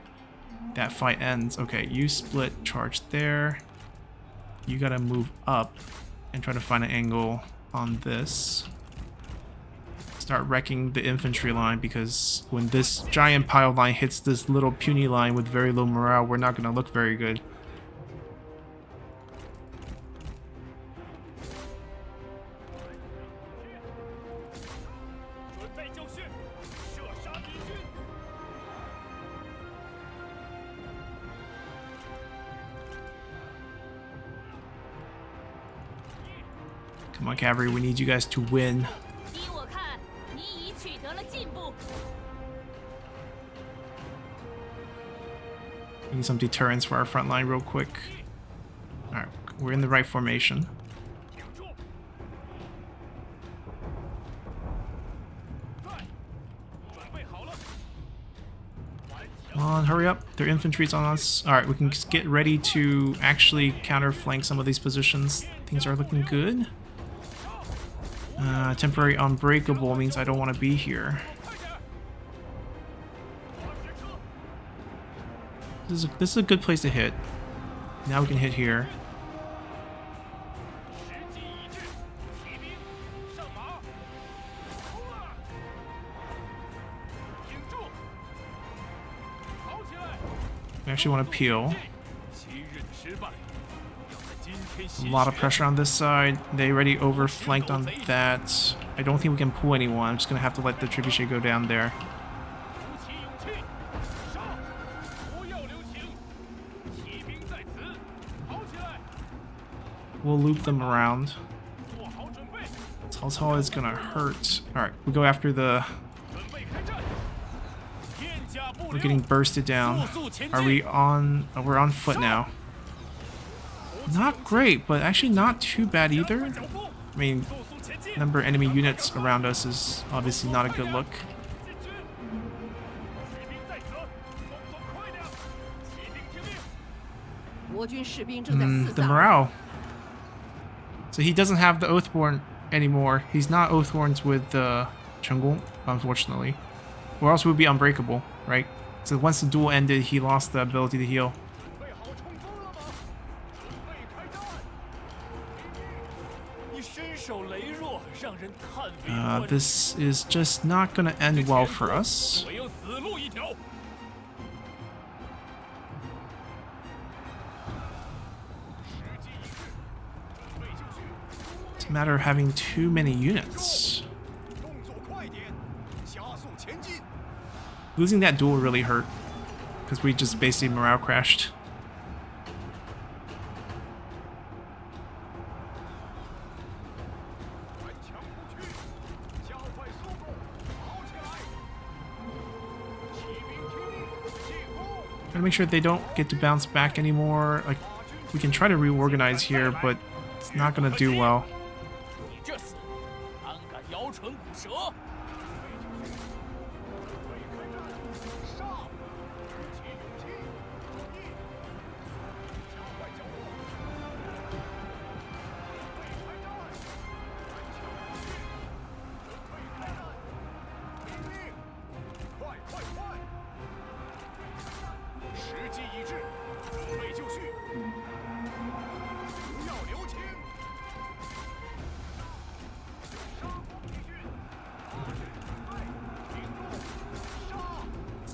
that fight ends. Okay, you split charge there. You gotta move up and try to find an angle on this. Start wrecking the infantry line, because when this giant pile line hits this little puny line with very low morale, we're not gonna look very good. Come on, cavalry, we need you guys to win. 依我看，你已取得了进步。 We need some deterrence for our front line real quick. Alright, we're in the right formation. Come on, hurry up. Their infantry's on us. Alright, we can just get ready to actually counterflank some of these positions. Things are looking good. Temporary unbreakable means I don't want to be here. This is a good place to hit. Now we can hit here. We actually want to peel. A lot of pressure on this side. They already overflanked on that. I don't think we can pull anyone. I'm just going to have to let the trebuchet go down there. We'll loop them around. Cao Cao is going to hurt. Alright, we go after the... We're getting bursted down. Are we on... Oh, we're on foot now. Not great, but actually not too bad either. I mean, number of enemy units around us is obviously not a good look. The morale. So he doesn't have the Oathborn anymore. He's not Oathborns with Chenggong, unfortunately. Or else we'd be unbreakable, right? So once the duel ended, he lost the ability to heal. This is just not gonna end well for us. It's a matter of having too many units. Losing that duel really hurt, because we just basically morale crashed. Gotta make sure they don't get to bounce back anymore. Like, we can try to reorganize here, but it's not gonna do well.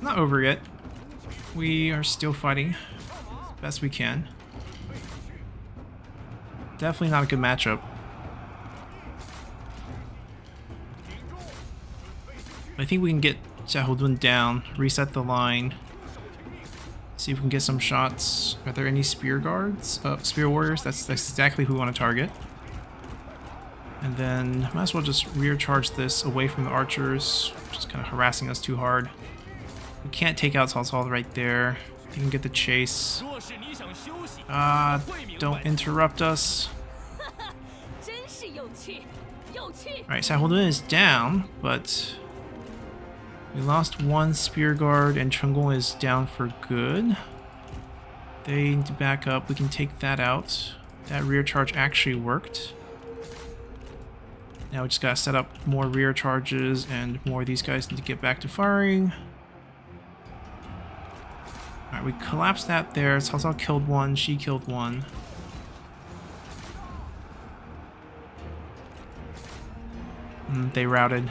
Not over yet. We are still fighting as best we can. Definitely not a good matchup. I think we can get Xiahou down, reset the line, see if we can get some shots. Are there any spear guards? Spear warriors? That's exactly who we want to target. And then might as well just rear charge this away from the archers, just kind of harassing us too hard. We can't take out Cao Cao right there. You can get the chase. Don't interrupt us. Alright, Xiahou is down, but we lost one spear guard and Chenggong is down for good. They need to back up. We can take that out. That rear charge actually worked. Now we just gotta set up more rear charges, and more of these guys need to get back to firing. Alright, we collapsed that there. Cao Cao killed one, she killed one. They routed.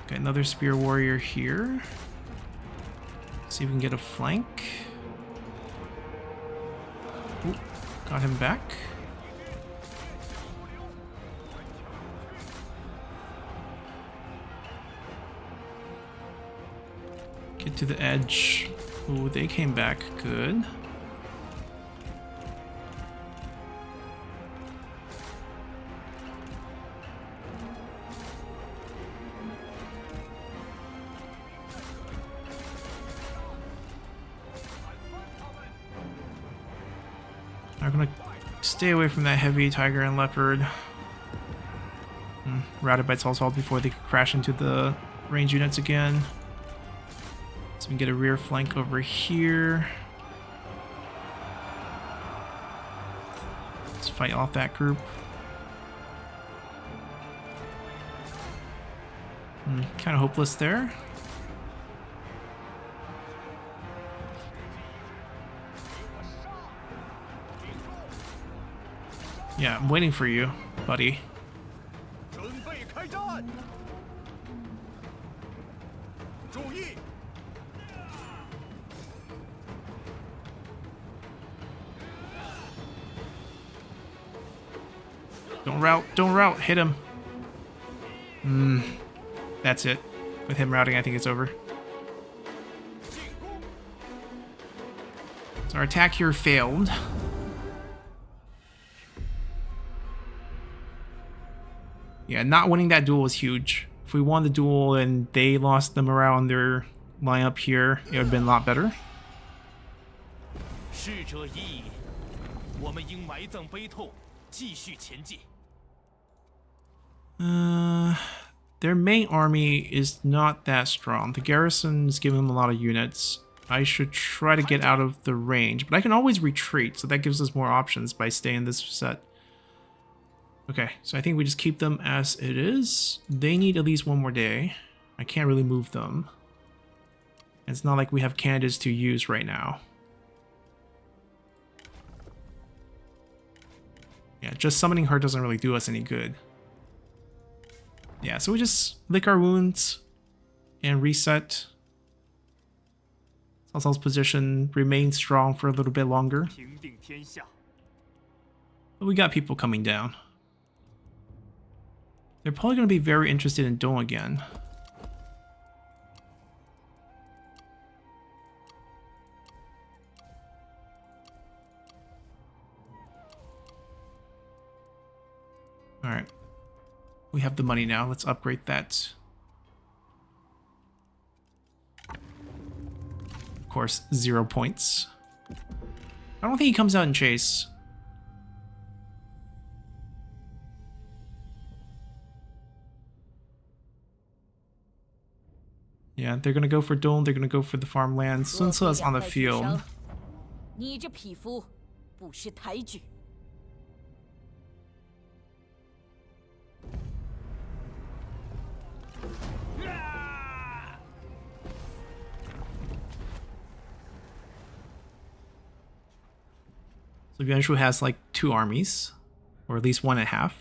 Got another spear warrior here. See if we can get a flank. Ooh, got him back. Get to the edge. Ooh, they came back. Good. I'm gonna stay away from that heavy tiger and leopard. Routed by Cao Cao before they could crash into the range units again. So we can get a rear flank over here. Let's fight off that group. Kind of hopeless there. Yeah, I'm waiting for you, buddy. 准备开战！注意！ Don't rout, don't rout, hit him. That's it. With him routing, I think it's over. So our attack here failed. Yeah, not winning that duel was huge. If we won the duel and they lost the morale in their lineup here, it would have been a lot better. 逝者已矣，我们应埋葬悲痛，继续前进。 Their main army is not that strong. The garrison is giving them a lot of units. I should try to get out of the range, but I can always retreat, so that gives us more options by staying this set. Okay, so I think we just keep them as it is. They need at least one more day. I can't really move them. It's not like we have candidates to use right now. Yeah, just summoning her doesn't really do us any good. Yeah, so we just lick our wounds and reset. Cao Cao's position remains strong for a little bit longer. 平定天下。 But we got people coming down. They're probably going to be very interested in Dong again. Alright. We have the money now. Let's upgrade that. Of course, 0 points. I don't think he comes out and chase. Yeah, they're gonna go for Dong, they're gonna go for the farmland. Sun Ce is on the field. 你这匹夫不识抬举。 So Yuan Shu has like 2 armies, or at least 1.5.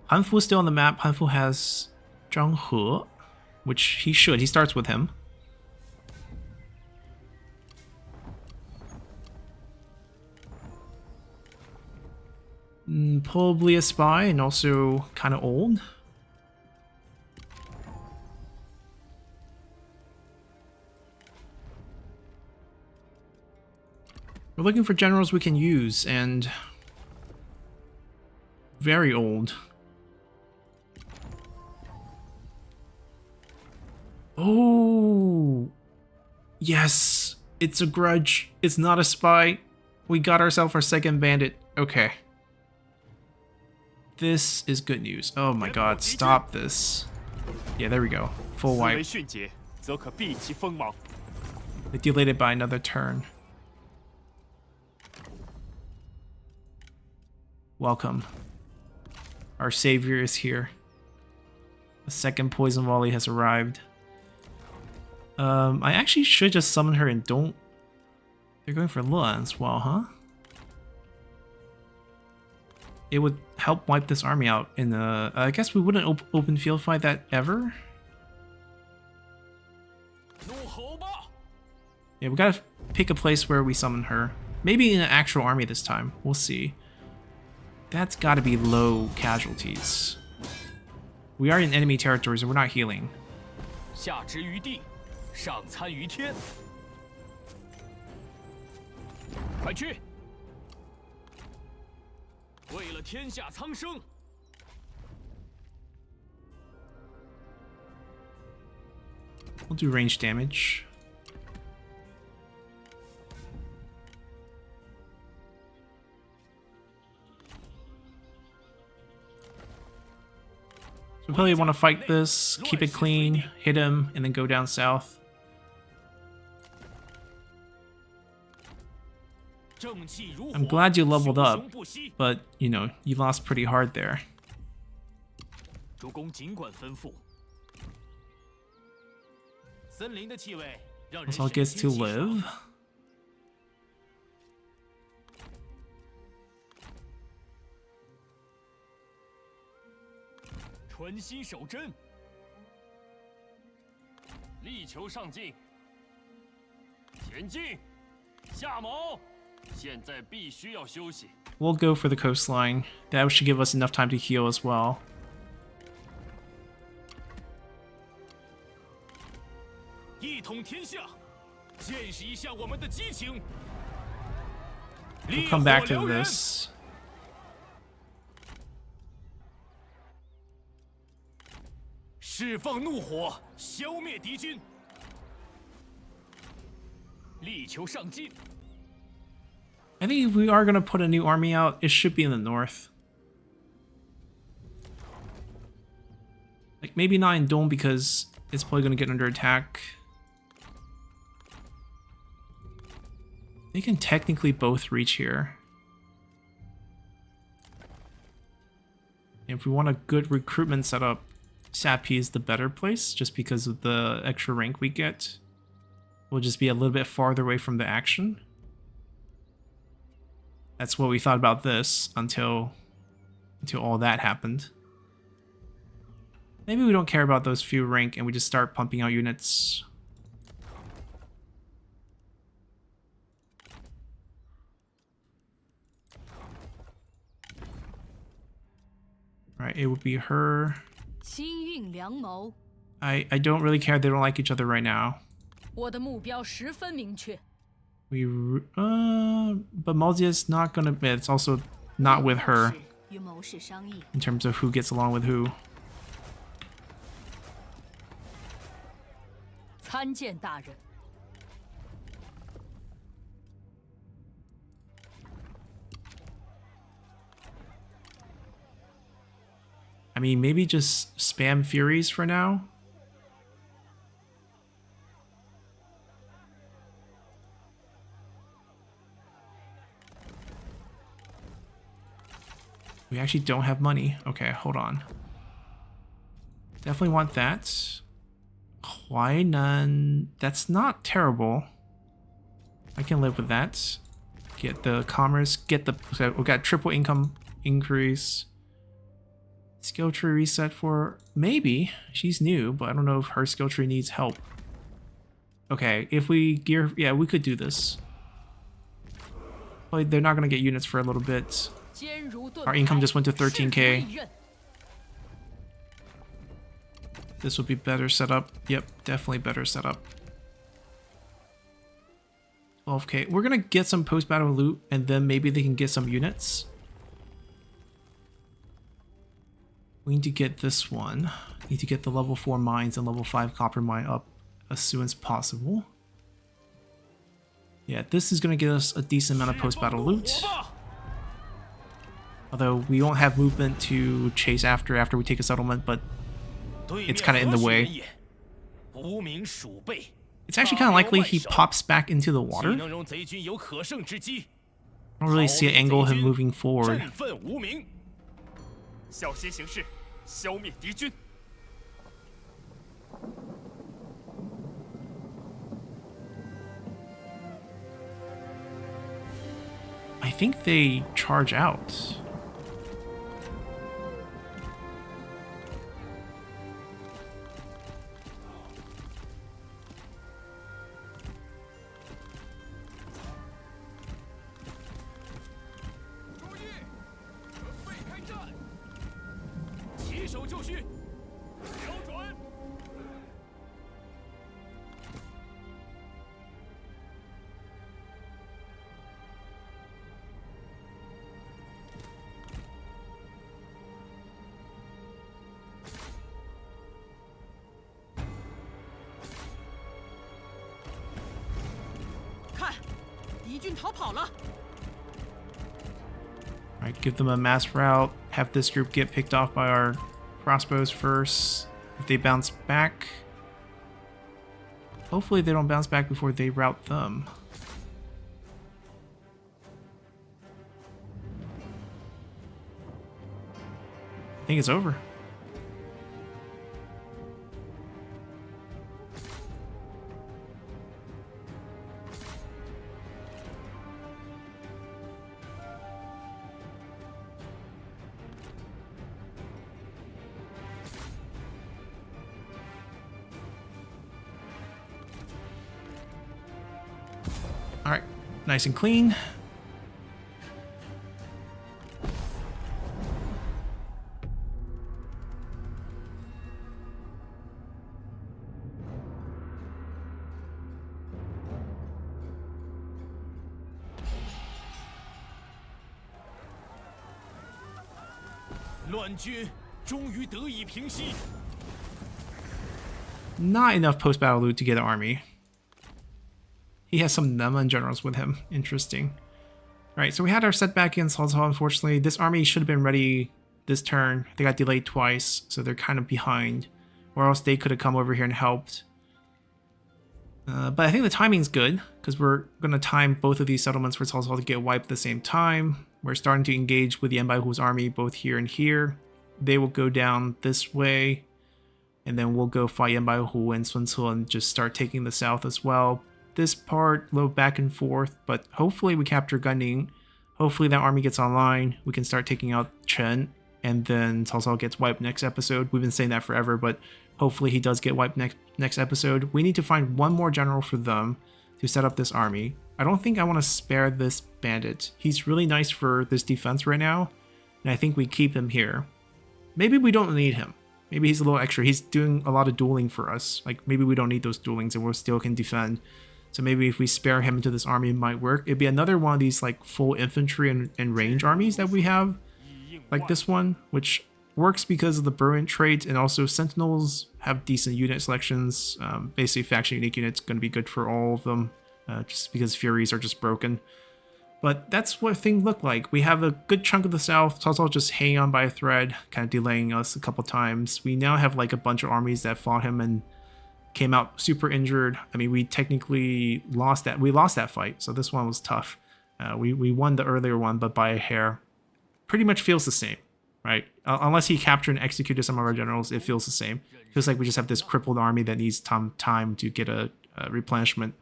Han Fu is still on the map. Han Fu has Zhang He, which he should. He starts with him. Probably a spy and also kind of old. We're looking for generals we can use, and very old. Oh, yes, it's a grudge. It's not a spy. We got ourselves our second bandit. Okay. This is good news. Oh my god, stop this. Yeah, there we go. Full 思 wipe. 维迅捷，则可避其锋芒。 They delayed it by another turn. Welcome. Our savior is here. The second poison volley has arrived. I actually should just summon her and don't... They're going for Lua as well, huh? It would help wipe this army out in the... I guess we wouldn't open field fight that ever. Yeah, we gotta pick a place where we summon her. Maybe in an actual army this time. We'll see. That's gotta be low casualties. We are in enemy territories and we're not healing. 下之于地，上参于天。快去！为了天下苍生。We'll do range damage. So we probably want to fight this, keep it clean, hit him, and then go down south. I'm glad you leveled up, but, you know, you lost pretty hard there. 主公尽管吩咐。森林的气味让人 All gets to live. 专心守阵，力求上进，前进，下谋。现在必须要休息。We'll go for the coastline. That should give us enough time to heal as well. 一统天下，见识一下我们的激情。 We'll come back to this. 释放怒火，消灭敌军，力求上进。 I think if we are going to put a new army out, it should be in the north. Like, maybe not in Dome because it's probably going to get under attack. They can technically both reach here. If we want a good recruitment setup, Sapi is the better place just because of the extra rank we get. We'll just be a little bit farther away from the action. That's what we thought about this until all that happened. Maybe we don't care about those few rank and we just start pumping out units. Right, it would be her. 心运良谋。 I don't really care. They don't like each other right now. 我的目标十分明确。 But Malzia's not gonna. It's also not with her 与谋士商议。 in terms of who gets along with who. 参见大人。 I mean, maybe just spam Furies for now. We actually don't have money. Okay, hold on. Definitely want that. Huainan. That's not terrible. I can live with that. Get the commerce. Get the. So we got triple income increase. Skill tree reset for maybe. She's new, but I don't know if her skill tree needs help. Okay, if we gear. Yeah, we could do this. But they're not gonna get units for a little bit. Our income just went to 13k. This would be better setup. Yep, definitely better setup. 12k. We're gonna get some post-battle loot, and then maybe they can get some units. We need to get this one. Need to get the level 4 mines and level 5 copper mine up as soon as possible. Yeah, this is gonna get us a decent amount of post-battle loot. Although we won't have movement to chase after we take a settlement, but it's kind of in the way. It's actually kind of likely he pops back into the water. I don't really see an angle of him moving forward. 小心行事，消灭敌军。 I think they charge out. Alright, give them a mass rout. Have this group get picked off by our crossbows first. If they bounce back... Hopefully they don't bounce back before they rout them. I think it's over. Alright, nice and clean. Not enough post-battle loot to get an army. He has some Nama generals with him. Interesting. Alright, so we had our setback against Cao Cao, unfortunately. This army should have been ready this turn. They got delayed twice, so they're kind of behind. Or else they could have come over here and helped. But I think the timing's good, because we're going to time both of these settlements for Cao Cao to get wiped at the same time. We're starting to engage with the Yanbaihu's army both here and here. They will go down this way, and then we'll go fight Yanbaihu and Sun Ce and just start taking the south as well. This part, a little back and forth, but hopefully we capture Gunning. Hopefully that army gets online. We can start taking out Chen, and then Cao Cao gets wiped next episode. We've been saying that forever, but hopefully he does get wiped next episode. We need to find one more general for them to set up this army. I don't think I want to spare this bandit. He's really nice for this defense right now, and I think we keep him here. Maybe we don't need him. Maybe he's a little extra. He's doing a lot of dueling for us. Like, maybe we don't need those duelings and we still can defend. So maybe if we spare him into this army, it might work. It'd be another one of these like full infantry and range armies that we have. Like this one, which works because of the brilliant trait, and also sentinels have decent unit selections. Basically faction unique units going to be good for all of them, just because furies are just broken. But that's what things look like. We have a good chunk of the south. Cao Cao just hanging on by a thread, kind of delaying us a couple times. We now have like a bunch of armies that fought him and came out super injured. I mean, we technically lost that. We lost that fight, so this one was tough. We won the earlier one, but by a hair. Pretty much feels the same, right? Unless he captured and executed some of our generals, it feels the same. It feels like we just have this crippled army that needs time to get a replenishment,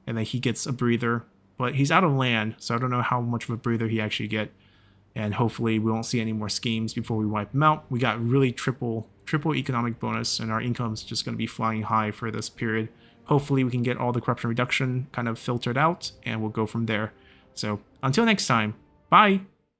and then he gets a breather. But he's out of land, so I don't know how much of a breather he actually get. And hopefully we won't see any more schemes before we wipe him out. We got really triple economic bonus, and our income's just going to be flying high for this period. Hopefully we can get all the corruption reduction kind of filtered out, and we'll go from there. So until next time, bye!